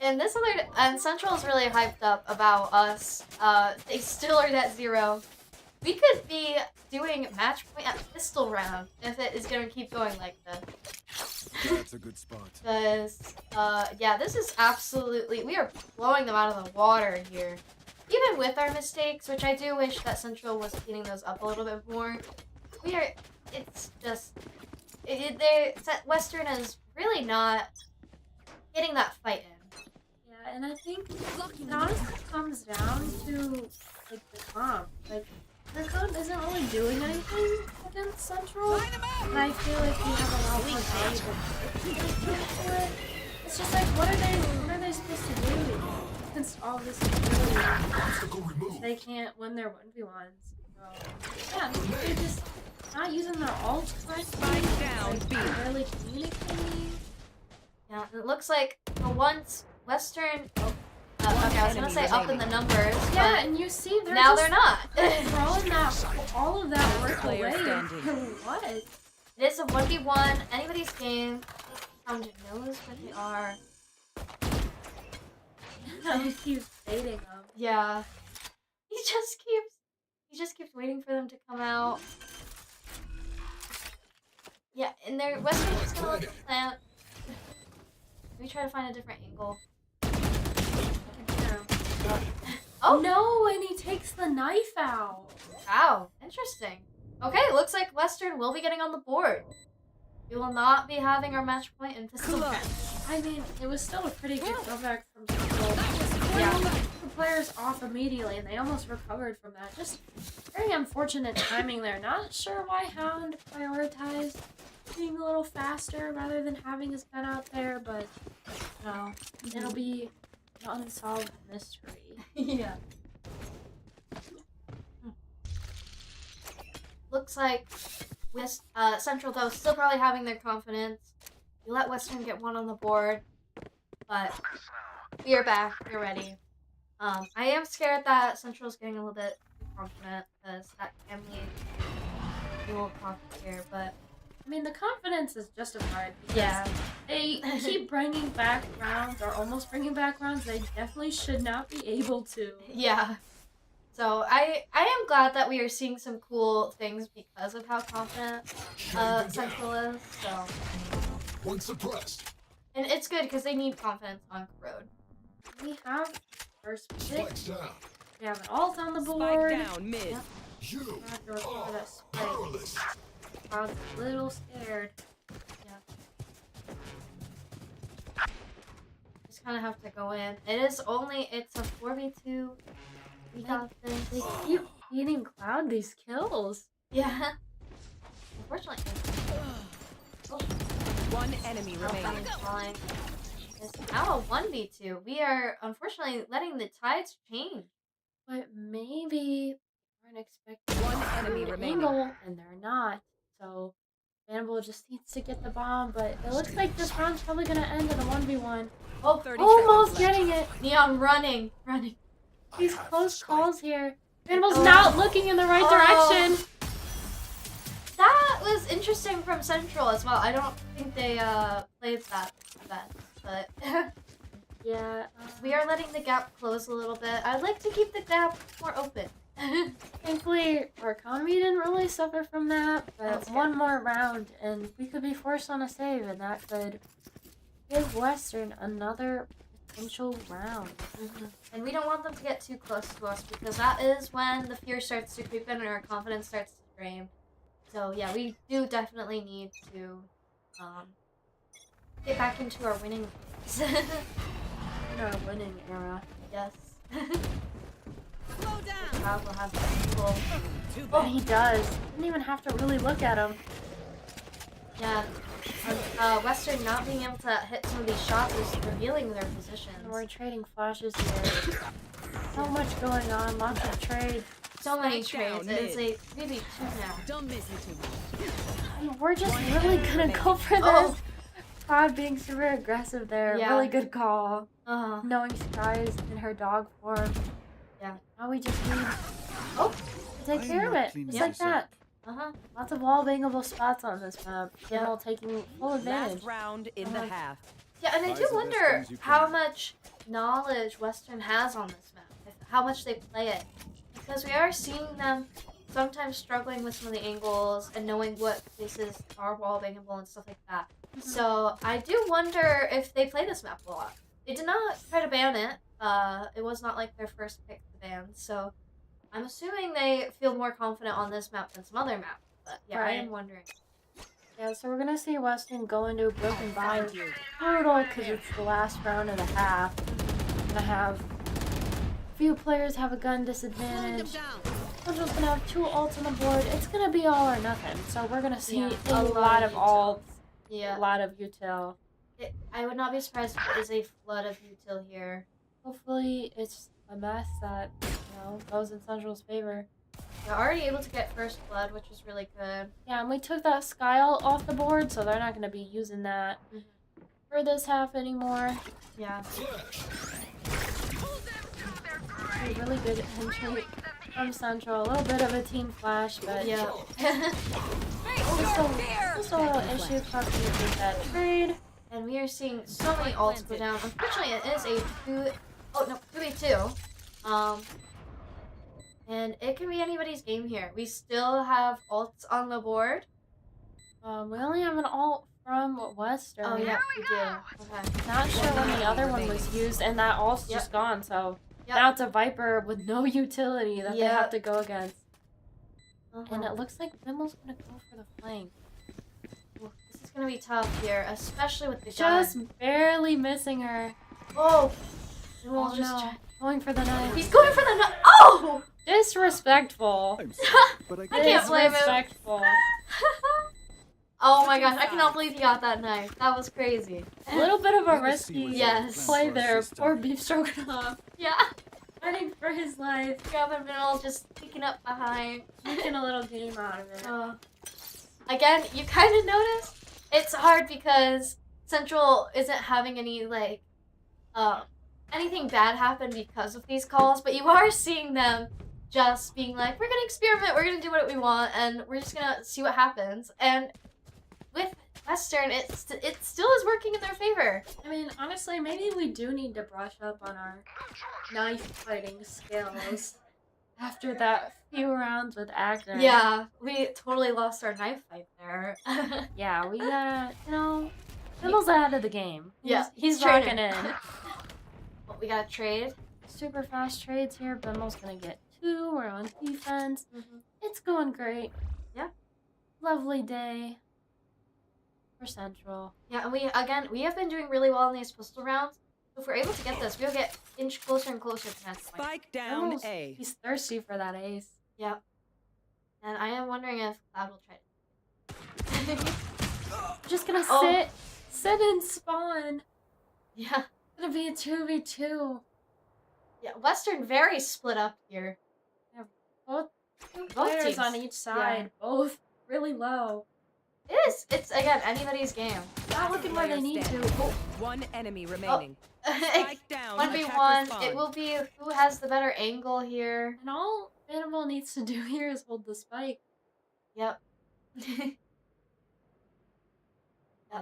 [SPEAKER 1] And this other and Central is really hyped up about us. They still are at 0. We could be doing match point at pistol round if it is gonna keep going like this.
[SPEAKER 5] That's a good spot.
[SPEAKER 1] Because yeah, this is absolutely, we are blowing them out of the water here. Even with our mistakes, which I do wish that Central was cleaning those up a little bit more. It's just, Western is really not getting that fight in.
[SPEAKER 2] Yeah, and I think
[SPEAKER 3] Blocking
[SPEAKER 2] it
[SPEAKER 3] them.
[SPEAKER 2] honestly comes down to like the comp. Like the comp isn't really doing anything against Central, and I feel like we have a lot more valuable picks for it. It's just like what are they supposed to do against all this ability? They can't win their 1v1s. So yeah, they're just not using their ult correctly.
[SPEAKER 3] down,
[SPEAKER 2] Like
[SPEAKER 3] B.
[SPEAKER 2] barely communicating.
[SPEAKER 1] Yeah, it looks like for once Western. Okay, I was gonna
[SPEAKER 3] enemy
[SPEAKER 1] say up in the numbers.
[SPEAKER 2] Yeah,
[SPEAKER 1] but
[SPEAKER 2] and you see they're
[SPEAKER 1] now
[SPEAKER 2] just
[SPEAKER 1] they're not.
[SPEAKER 2] throwing all of that work
[SPEAKER 3] Player
[SPEAKER 2] away.
[SPEAKER 3] standing.
[SPEAKER 2] For what?
[SPEAKER 1] It is a 1v1, anybody's game. Hound knows where they are.
[SPEAKER 2] He keeps baiting them.
[SPEAKER 1] Yeah. He just keeps waiting for them to come out. Yeah, and they're Western's just gonna let them plant. Let me try to find a different angle.
[SPEAKER 2] Oh no, and he takes the knife out.
[SPEAKER 1] Wow, interesting. Okay, looks like Western will be getting on the board. We will not be having our match point in pistol match.
[SPEAKER 2] I mean, it was still a pretty good comeback from Central.
[SPEAKER 1] Yeah.
[SPEAKER 2] The players off immediately, and they almost recovered from that. Just very unfortunate timing there. Not sure why Hound prioritized being a little faster rather than having his gun out there, but no, it'll be an unsolved mystery.
[SPEAKER 1] Yeah. Looks like Central though still probably having their confidence. We let Western get one on the board, but we are back. We're ready. I am scared that Central's getting a little bit too confident because that can lead to a little conflict here. But
[SPEAKER 2] I mean, the confidence is justified. Because
[SPEAKER 1] yeah,
[SPEAKER 2] they keep bringing back rounds, or almost bringing back rounds. They definitely should not be able to.
[SPEAKER 1] yeah. So I am glad that we are seeing some cool things because of how confident Central is. So.
[SPEAKER 5] One suppressed.
[SPEAKER 1] And it's good because they need confidence on Road.
[SPEAKER 2] We have first pick.
[SPEAKER 5] Spikes down.
[SPEAKER 2] We have an ult on the
[SPEAKER 3] Spike
[SPEAKER 2] board.
[SPEAKER 3] down mid.
[SPEAKER 1] Yep.
[SPEAKER 5] You
[SPEAKER 2] I have to recover
[SPEAKER 5] are
[SPEAKER 2] that spike.
[SPEAKER 5] powerless.
[SPEAKER 2] Crowd's a little scared.
[SPEAKER 1] Just kind of have to go in. It's a 4v2. We got
[SPEAKER 2] They
[SPEAKER 1] this.
[SPEAKER 2] keep feeding Cloud these kills.
[SPEAKER 1] Yeah. Unfortunately,
[SPEAKER 3] One enemy
[SPEAKER 1] Alpha
[SPEAKER 3] remaining.
[SPEAKER 1] is falling. It's now a 1v2. We are unfortunately letting the tides change.
[SPEAKER 2] But maybe they weren't expecting
[SPEAKER 3] One enemy
[SPEAKER 2] an
[SPEAKER 3] remaining.
[SPEAKER 2] angle, and they're not. So Bannable just needs to get the bomb, but it looks like this round's probably gonna end in a 1v1.
[SPEAKER 1] Oh,
[SPEAKER 3] 30
[SPEAKER 2] Almost
[SPEAKER 3] seconds left.
[SPEAKER 2] getting it.
[SPEAKER 1] Neon running.
[SPEAKER 2] These
[SPEAKER 5] I have
[SPEAKER 2] close
[SPEAKER 5] the
[SPEAKER 2] calls here. Bannable's
[SPEAKER 1] Oh.
[SPEAKER 2] not looking in the right direction.
[SPEAKER 1] That was interesting from Central as well. I don't think they played that best, but
[SPEAKER 2] Yeah.
[SPEAKER 1] we are letting the gap close a little bit. I'd like to keep the gap more open.
[SPEAKER 2] Thankfully, our economy didn't really suffer from that, but
[SPEAKER 1] That's good.
[SPEAKER 2] one more round, and we could be forced on a save, and that could give Western another potential round.
[SPEAKER 1] And we don't want them to get too close to us because that is when the fear starts to creep in and our confidence starts to drain. So yeah, we do definitely need to get back into our winning ways.
[SPEAKER 2] In our winning era.
[SPEAKER 1] Yes.
[SPEAKER 3] Slow down.
[SPEAKER 1] Rob will have that cool.
[SPEAKER 3] Too
[SPEAKER 2] Oh,
[SPEAKER 3] bad.
[SPEAKER 2] he does. Didn't even have to really look at him.
[SPEAKER 1] Yeah. Western not being able to hit some of these shots is revealing their positions.
[SPEAKER 2] And we're trading flashes here. So much going on, lots of trade.
[SPEAKER 1] So many
[SPEAKER 3] Spike down
[SPEAKER 1] trades. It's
[SPEAKER 3] mid.
[SPEAKER 1] a maybe two now.
[SPEAKER 3] Don't miss me too much.
[SPEAKER 2] And we're just
[SPEAKER 3] One
[SPEAKER 2] really
[SPEAKER 3] enemy
[SPEAKER 2] gonna go for this.
[SPEAKER 1] Oh.
[SPEAKER 2] Cloud being super aggressive there.
[SPEAKER 1] Yeah.
[SPEAKER 2] Really good call.
[SPEAKER 1] Uh-huh.
[SPEAKER 2] Knowing Sky's in her dog form.
[SPEAKER 1] Yeah.
[SPEAKER 2] Now we just need
[SPEAKER 1] Oh.
[SPEAKER 2] to take care of it. Just like that.
[SPEAKER 1] Uh-huh.
[SPEAKER 2] Lots of wall bangable spots on this map.
[SPEAKER 1] Yeah.
[SPEAKER 2] Kimmel taking full advantage.
[SPEAKER 3] Last round in the half.
[SPEAKER 1] Yeah, and I
[SPEAKER 5] Buys
[SPEAKER 1] do
[SPEAKER 5] the best
[SPEAKER 1] wonder
[SPEAKER 5] things you
[SPEAKER 1] how
[SPEAKER 5] can.
[SPEAKER 1] much knowledge Western has on this map, how much they play it. Because we are seeing them sometimes struggling with some of the angles and knowing what places are wall bangable and stuff like that. So I do wonder if they play this map a lot. They did not try to ban it. It was not like their first pick to ban. So I'm assuming they feel more confident on this map than some other maps. But yeah, I am
[SPEAKER 2] Right.
[SPEAKER 1] wondering.
[SPEAKER 2] Yeah, so we're gonna see Weston go into a broken bind.
[SPEAKER 3] Thank you.
[SPEAKER 2] Brutal because it's the last round of the half. gonna have a few players have a gun
[SPEAKER 3] Slowing them
[SPEAKER 2] disadvantage.
[SPEAKER 3] down.
[SPEAKER 2] Central's gonna have 2 ults on the board. It's gonna be all or nothing. So we're gonna see
[SPEAKER 1] Yeah,
[SPEAKER 2] a lot of ults,
[SPEAKER 1] Yeah.
[SPEAKER 2] a lot of util.
[SPEAKER 1] I would not be surprised if it is a flood of util here.
[SPEAKER 2] Hopefully it's a mess that, goes in Central's favor.
[SPEAKER 1] They're already able to get first blood, which is really good.
[SPEAKER 2] Yeah, and we took that Sky ult off the board, so they're not gonna be using that
[SPEAKER 1] Mhm.
[SPEAKER 2] for this half anymore.
[SPEAKER 1] Yeah.
[SPEAKER 2] A really good entry from Central. A little bit of a team flash, but
[SPEAKER 1] Yeah.
[SPEAKER 2] just a little issue Christie with that trade.
[SPEAKER 1] And we are seeing so many ults go down. Unfortunately, it is a 2v2. And it can be anybody's game here. We still have ults on the board.
[SPEAKER 2] We only have an ult from Western.
[SPEAKER 1] Oh yeah, we do. Okay.
[SPEAKER 2] Not sure when the other one was used, and that ult's just gone, so
[SPEAKER 1] Yep.
[SPEAKER 2] now it's a Viper with no utility that they
[SPEAKER 1] Yep.
[SPEAKER 2] have to go against. And
[SPEAKER 1] Uh-huh.
[SPEAKER 2] it looks like Bimmel's gonna go for the flank.
[SPEAKER 1] Ooh, this is gonna be tough here, especially with the
[SPEAKER 2] Just
[SPEAKER 1] gun.
[SPEAKER 2] barely missing her.
[SPEAKER 1] Oh!
[SPEAKER 2] Oh no, going for the knife.
[SPEAKER 1] He's going for the Oh!
[SPEAKER 2] Disrespectful.
[SPEAKER 5] I'm sorry, but
[SPEAKER 1] I can't blame him.
[SPEAKER 2] Disrespectful.
[SPEAKER 1] Oh my gosh, I cannot believe he got that knife. That was crazy.
[SPEAKER 2] A little bit of a
[SPEAKER 5] Let's see
[SPEAKER 2] risky
[SPEAKER 5] what
[SPEAKER 1] Yes.
[SPEAKER 2] play
[SPEAKER 5] our
[SPEAKER 2] there.
[SPEAKER 5] system
[SPEAKER 2] Poor
[SPEAKER 5] is.
[SPEAKER 2] BeefStroganoff.
[SPEAKER 1] Yeah.
[SPEAKER 2] Running for his life.
[SPEAKER 1] Gavin Bimmel just sneaking up behind.
[SPEAKER 2] Making a little game out of it.
[SPEAKER 1] Again, you kind of notice it's hard because Central isn't having any anything bad happen because of these calls, but you are seeing them just being like, we're gonna experiment, we're gonna do what we want, and we're just gonna see what happens. And with Western, it still is working in their favor.
[SPEAKER 2] I mean, honestly, maybe we do need to brush up on our knife fighting skills after that few rounds with Actor.
[SPEAKER 1] Yeah, we totally lost our knife fight there.
[SPEAKER 2] Yeah, we gotta, Bimmel's ahead of the game.
[SPEAKER 1] Yeah,
[SPEAKER 2] he's
[SPEAKER 1] training.
[SPEAKER 2] rocking in.
[SPEAKER 1] But we gotta trade.
[SPEAKER 2] Super fast trades here. Bimmel's gonna get 2. We're on defense.
[SPEAKER 1] Mhm.
[SPEAKER 2] It's going great.
[SPEAKER 1] Yeah.
[SPEAKER 2] Lovely day for Central.
[SPEAKER 1] Yeah, and we have been doing really well in these pistol rounds. So if we're able to get this, we'll get inch closer and closer to match point.
[SPEAKER 3] Spike down
[SPEAKER 2] Bimmel's-
[SPEAKER 3] A.
[SPEAKER 2] He's thirsty for that ace.
[SPEAKER 1] Yeah. And I am wondering if Cloud will try it.
[SPEAKER 2] Just gonna
[SPEAKER 1] Oh.
[SPEAKER 2] sit and spawn.
[SPEAKER 1] Yeah.
[SPEAKER 2] It's gonna be a 2v2.
[SPEAKER 1] Yeah, Western very split up here.
[SPEAKER 2] Both
[SPEAKER 1] Both
[SPEAKER 2] players
[SPEAKER 1] teams.
[SPEAKER 2] on each side. Both really low.
[SPEAKER 1] It is. It's, again, anybody's game.
[SPEAKER 2] Not looking where they need to. Oh,
[SPEAKER 3] One enemy remaining.
[SPEAKER 1] One
[SPEAKER 3] Spike down.
[SPEAKER 1] v
[SPEAKER 3] attacker
[SPEAKER 1] one.
[SPEAKER 3] spawn.
[SPEAKER 1] It will be who has the better angle here.
[SPEAKER 2] and all Bannable needs to do here is hold the spike.
[SPEAKER 1] Yep.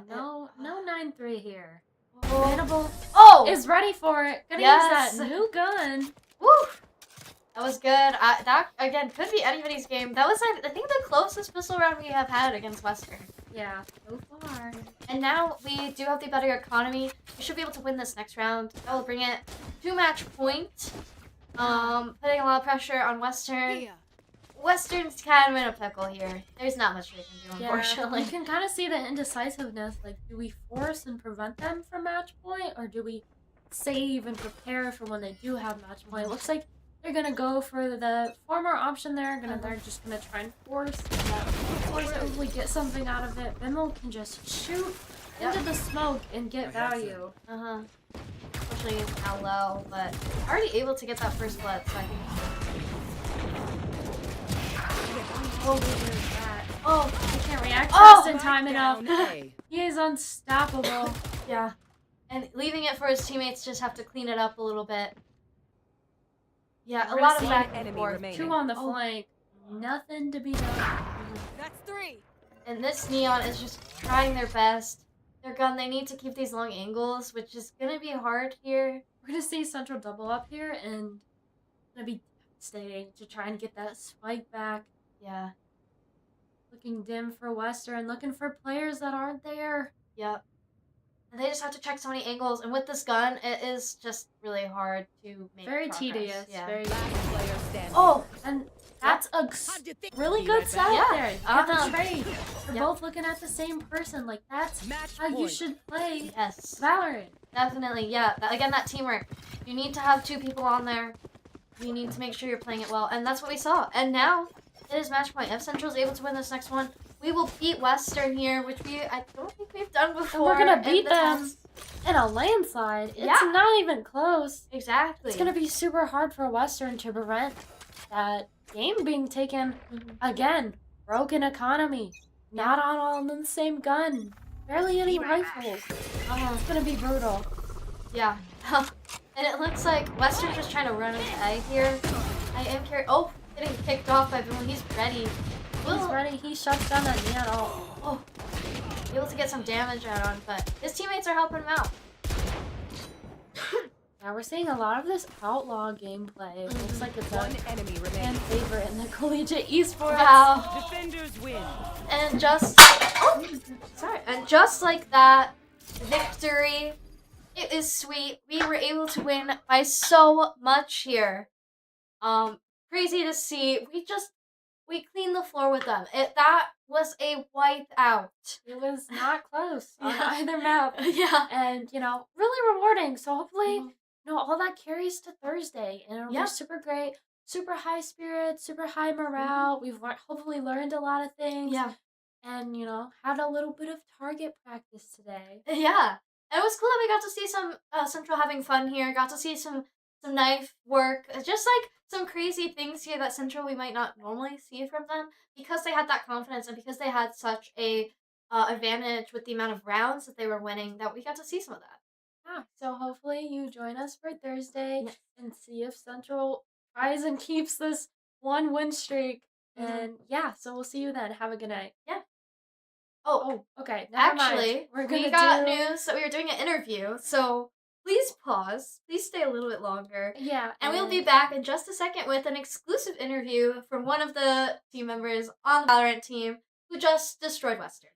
[SPEAKER 2] No 9-3 here.
[SPEAKER 1] Oh.
[SPEAKER 2] Bannable
[SPEAKER 1] Oh!
[SPEAKER 2] is ready for it. Gonna
[SPEAKER 1] Yes.
[SPEAKER 2] use that new gun.
[SPEAKER 1] Woo! That was good. That, again, could be anybody's game. That was, I think, the closest pistol round we have had against Western.
[SPEAKER 2] Yeah, so far.
[SPEAKER 1] And now we do have the better economy. We should be able to win this next round. That will bring it to match point. Putting a lot of pressure on Western.
[SPEAKER 3] Here.
[SPEAKER 1] Western's kind of in a pickle here. There's not much they can do,
[SPEAKER 2] Yeah,
[SPEAKER 1] unfortunately.
[SPEAKER 2] you can kind of see the indecisiveness. Like, do we force and prevent them from match point, or do we save and prepare for when they do have match point? It looks like they're gonna go for the former option there. They're just gonna try and force it, hopefully get something out of it. Bimmel can just shoot into the smoke and get value.
[SPEAKER 1] Uh-huh. Unfortunately, he's now low, but already able to get that first blood, so I think...
[SPEAKER 2] Oh, look at that.
[SPEAKER 1] Oh!
[SPEAKER 2] He can't react
[SPEAKER 1] Oh!
[SPEAKER 2] just in time enough.
[SPEAKER 3] Down A.
[SPEAKER 2] He is unstoppable.
[SPEAKER 1] Yeah. And leaving it for his teammates just have to clean it up a little bit. Yeah, a
[SPEAKER 2] We're
[SPEAKER 1] lot
[SPEAKER 2] gonna
[SPEAKER 1] of
[SPEAKER 2] see
[SPEAKER 1] back and
[SPEAKER 3] enemy
[SPEAKER 1] forth.
[SPEAKER 3] remaining.
[SPEAKER 2] 2 on the
[SPEAKER 1] Oh.
[SPEAKER 2] flank. Nothing to be done.
[SPEAKER 3] That's 3.
[SPEAKER 1] And this Neon is just trying their best. Their gun, they need to keep these long angles, which is gonna be hard here.
[SPEAKER 2] We're gonna see Central double up here, and it's gonna be devastating to try and get that spike back.
[SPEAKER 1] Yeah.
[SPEAKER 2] Looking dim for Western, looking for players that aren't there.
[SPEAKER 1] Yep. And they just have to check so many angles, and with this gun, it is just really hard to make
[SPEAKER 2] Very
[SPEAKER 1] progress.
[SPEAKER 2] tedious.
[SPEAKER 1] Yeah.
[SPEAKER 2] Very.
[SPEAKER 3] Last player standing.
[SPEAKER 1] Oh!
[SPEAKER 2] And That's a
[SPEAKER 3] How'd you think?
[SPEAKER 2] really
[SPEAKER 3] Be
[SPEAKER 2] good
[SPEAKER 3] right
[SPEAKER 2] setup
[SPEAKER 1] back.
[SPEAKER 2] there. You have
[SPEAKER 1] Uh-huh.
[SPEAKER 2] the trade. You're
[SPEAKER 1] Yep.
[SPEAKER 2] both looking at the same person. Like, that's
[SPEAKER 3] Match
[SPEAKER 2] how you
[SPEAKER 3] point.
[SPEAKER 2] should play
[SPEAKER 1] Yes.
[SPEAKER 2] Valorant.
[SPEAKER 1] Definitely, yeah. Again, that teamwork. You need to have 2 people on there. You need to make sure you're playing it well, and that's what we saw. And now, it is match point. If Central's able to win this next one, we will beat Western here, which I don't think we've done before.
[SPEAKER 2] And we're gonna
[SPEAKER 1] in
[SPEAKER 2] beat
[SPEAKER 1] the
[SPEAKER 2] them
[SPEAKER 1] test.
[SPEAKER 2] in a landslide. It's
[SPEAKER 1] Yeah.
[SPEAKER 2] not even close.
[SPEAKER 1] Exactly.
[SPEAKER 2] It's gonna be super hard for Western to prevent that game being taken. Again, broken economy. Not on all in the same gun. Barely any rifles. It's gonna be brutal.
[SPEAKER 1] Yeah. And it looks like Western's just trying to run into A here. I am carry. Oh, getting kicked off by Bimmel. He's ready.
[SPEAKER 2] He's ready. He shuts down that knee at all.
[SPEAKER 1] Oh, able to get some damage out on, but his teammates are helping him out.
[SPEAKER 2] Now we're seeing a lot of this outlaw gameplay. It looks like it's
[SPEAKER 3] One
[SPEAKER 2] a
[SPEAKER 3] enemy
[SPEAKER 2] fan
[SPEAKER 3] remaining.
[SPEAKER 2] favorite in the collegiate esports.
[SPEAKER 1] Wow.
[SPEAKER 3] Defenders win.
[SPEAKER 1] And just and just like that, victory. It is sweet. We were able to win by so much here. Crazy to see. We cleaned the floor with them. That was a wipe out.
[SPEAKER 2] It was not close on
[SPEAKER 1] Yeah.
[SPEAKER 2] either map.
[SPEAKER 1] Yeah.
[SPEAKER 2] And, really rewarding. So hopefully,
[SPEAKER 1] Mhm.
[SPEAKER 2] all that carries to Thursday. And it'll
[SPEAKER 1] Yeah.
[SPEAKER 2] be super great. Super high spirits, super high morale. We've hopefully learned a lot of things.
[SPEAKER 1] Yeah.
[SPEAKER 2] And, had a little bit of target practice today.
[SPEAKER 1] Yeah. And it was cool that we got to see some Central having fun here. Got to see some knife work. Just like some crazy things here that Central we might not normally see from them because they had that confidence and because they had such a advantage with the amount of rounds that they were winning that we got to see some of that.
[SPEAKER 2] Yeah, so hopefully you join us for Thursday
[SPEAKER 1] Yes.
[SPEAKER 2] and see if Central tries and keeps this 1 win streak.
[SPEAKER 1] Mhm.
[SPEAKER 2] And yeah, so we'll see you then. Have a good night.
[SPEAKER 1] Oh,
[SPEAKER 2] Oh, okay. Never
[SPEAKER 1] actually,
[SPEAKER 2] mind. We're
[SPEAKER 1] we
[SPEAKER 2] gonna
[SPEAKER 1] got
[SPEAKER 2] do...
[SPEAKER 1] news that we were doing an interview, so please pause. Please stay a little bit longer.
[SPEAKER 2] Yeah,
[SPEAKER 1] And we'll be back in just a second with an exclusive interview from one of the team members on the Valorant team who just destroyed Western.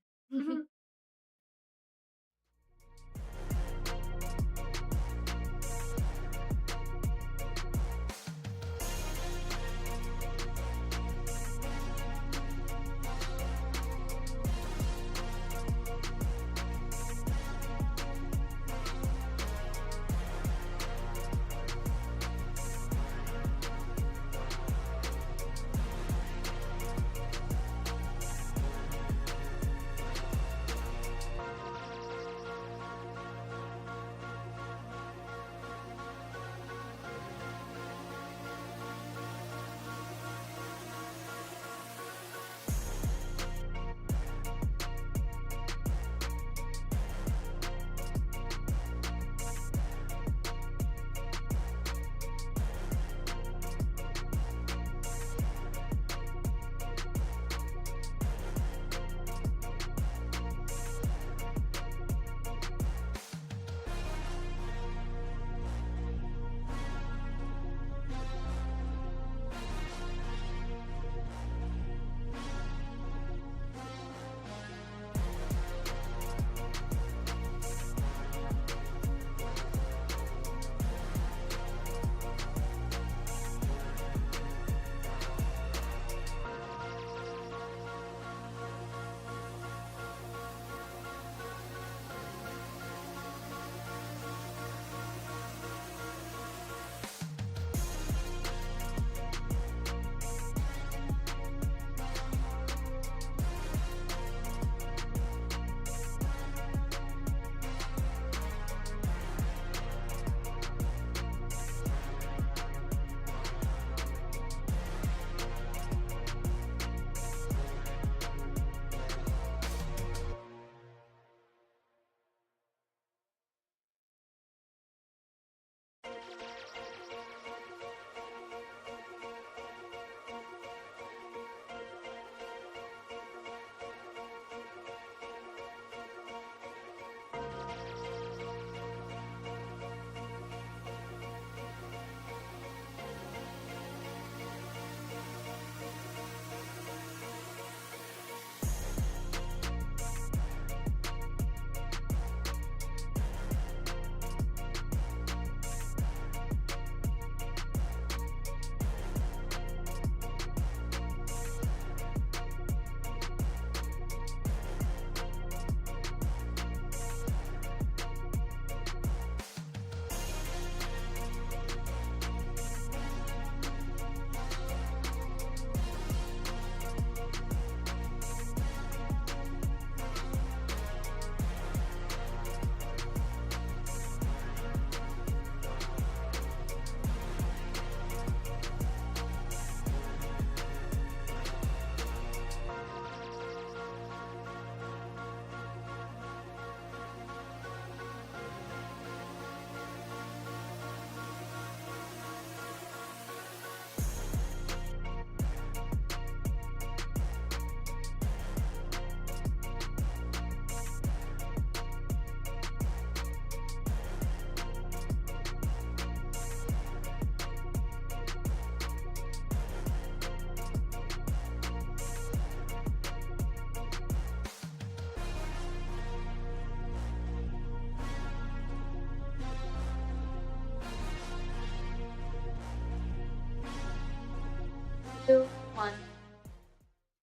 [SPEAKER 1] 2, 1.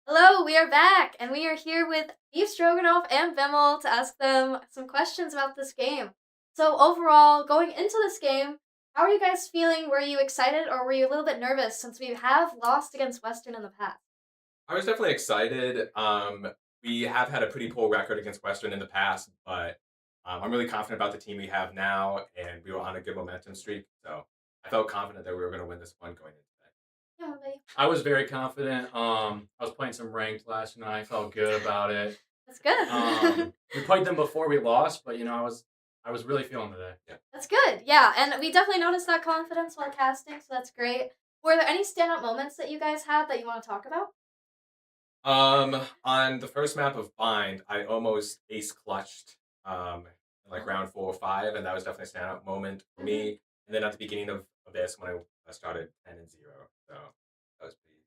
[SPEAKER 1] Hello, we are back, and we are here with BeefStroganoff and Bimmel to ask them some questions about this game. So overall, going into this game, how are you guys feeling? Were you excited or were you a little bit nervous since we have lost against Western in the past?
[SPEAKER 6] I was definitely excited. We have had a pretty poor record against Western in the past, but I'm really confident about the team we have now, and we were on a good momentum streak. So I felt confident that we were going to win this one going into today.
[SPEAKER 1] Yeah, buddy.
[SPEAKER 7] I was very confident. I was playing some ranked last night. I felt good about it.
[SPEAKER 1] That's good.
[SPEAKER 7] We played them before we lost, but I was really feeling today.
[SPEAKER 6] Yeah.
[SPEAKER 1] That's good. Yeah, and we definitely noticed that confidence while casting, so that's great. Were there any standout moments that you guys had that you want to talk about?
[SPEAKER 6] On the first map of Bind, I almost ace clutched in like round 4 or 5, and that was definitely a standout moment for me. And then at the beginning of this, when I started 10-0, so that was pretty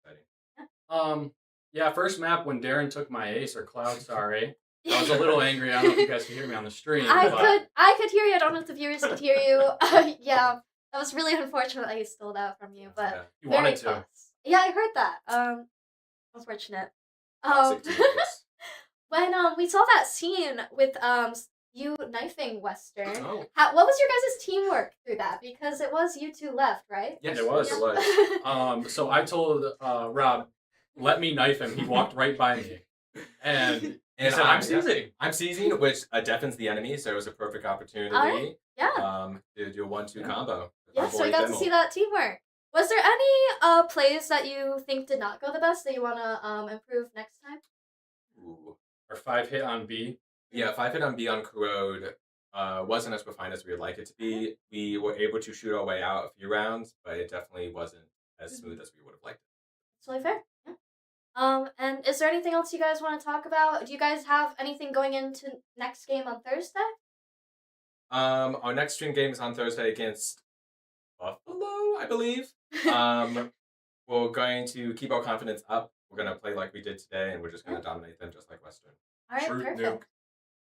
[SPEAKER 6] exciting.
[SPEAKER 7] Yeah, first map when Darryn took my ace or Cloud, sorry. I was a little angry. I don't know if you guys can hear me on the stream.
[SPEAKER 1] I could hear you. I don't know if the viewers could hear you. Yeah, that was really unfortunate that he stole that from you, but
[SPEAKER 6] Yeah.
[SPEAKER 7] You
[SPEAKER 1] very
[SPEAKER 7] wanted to.
[SPEAKER 1] close. Yeah, I heard that. Unfortunate.
[SPEAKER 6] Classic teammates.
[SPEAKER 1] When we saw that scene with you knifing Western,
[SPEAKER 6] Oh,
[SPEAKER 1] what was your guys' teamwork through that? Because it was you two left, right?
[SPEAKER 6] yes,
[SPEAKER 7] It was.
[SPEAKER 6] It was.
[SPEAKER 7] So I told Rob, let me knife him. He walked right by me. And he
[SPEAKER 6] And
[SPEAKER 7] said, I'm seizing.
[SPEAKER 6] I'm seizing, which deafens the enemy, so it was a perfect opportunity
[SPEAKER 1] Alright, yeah.
[SPEAKER 6] to do a 1-2
[SPEAKER 7] Yeah.
[SPEAKER 6] combo.
[SPEAKER 1] Yeah, so we got to see that teamwork. Was there any plays that you think did not go the best that you want to improve next time?
[SPEAKER 6] Ooh.
[SPEAKER 7] Our 5 hit on B.
[SPEAKER 6] Yeah, 5 hit on B on Corrode wasn't as refined as we would like it to be. We were able to shoot our way out a few rounds, but it definitely wasn't as smooth as we would have liked it.
[SPEAKER 1] It's totally fair. Yeah. And is there anything else you guys want to talk about? Do you guys have anything going into next game on Thursday?
[SPEAKER 6] Our next stream game is on Thursday against Buffalo, I believe. We're going to keep our confidence up. We're going to play like we did today, and we're just going to dominate them just like Western.
[SPEAKER 1] All right,
[SPEAKER 7] Truth
[SPEAKER 1] perfect.
[SPEAKER 7] nuke.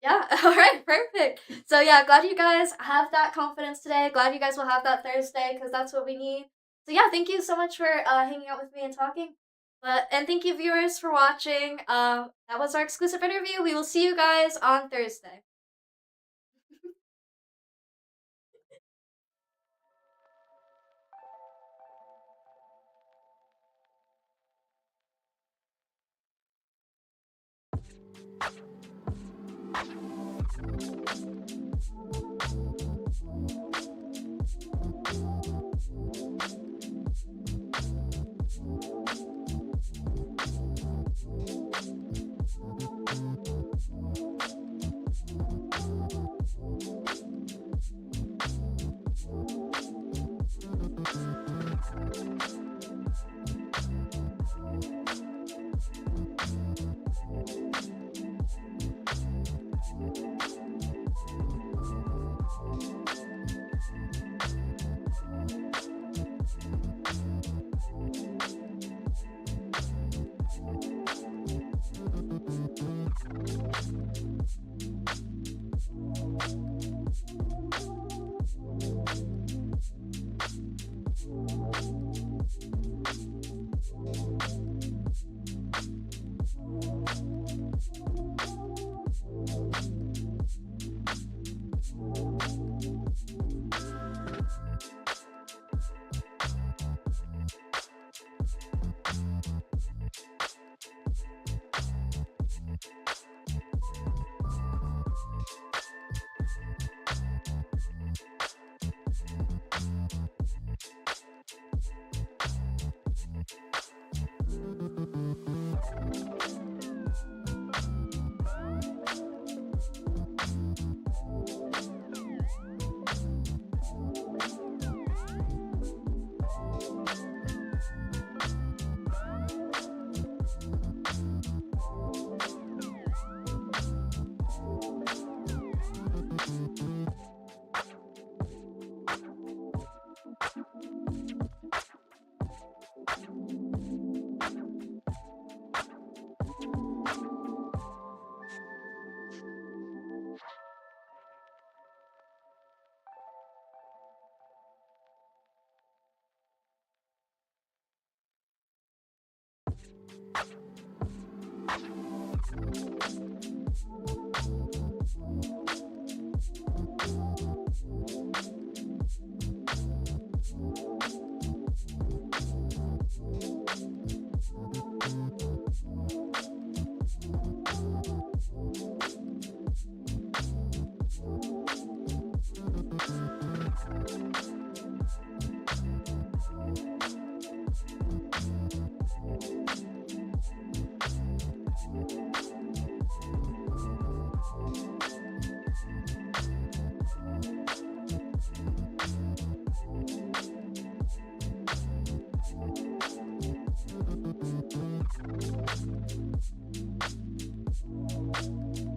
[SPEAKER 1] Yeah, all right, perfect. So yeah, glad you guys have that confidence today. Glad you guys will have that Thursday because that's what we need. So yeah, thank you so much for hanging out with me and talking. And thank you viewers for watching. That was our exclusive interview. We will see you guys on Thursday.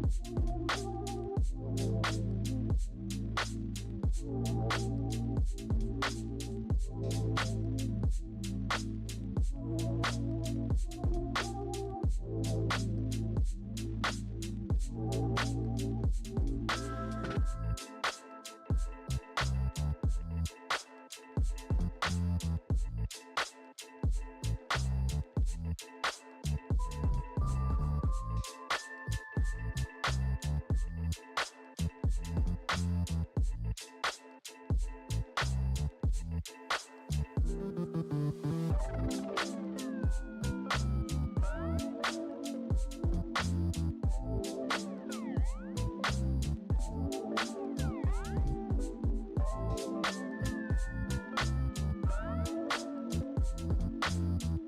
[SPEAKER 1] Bye.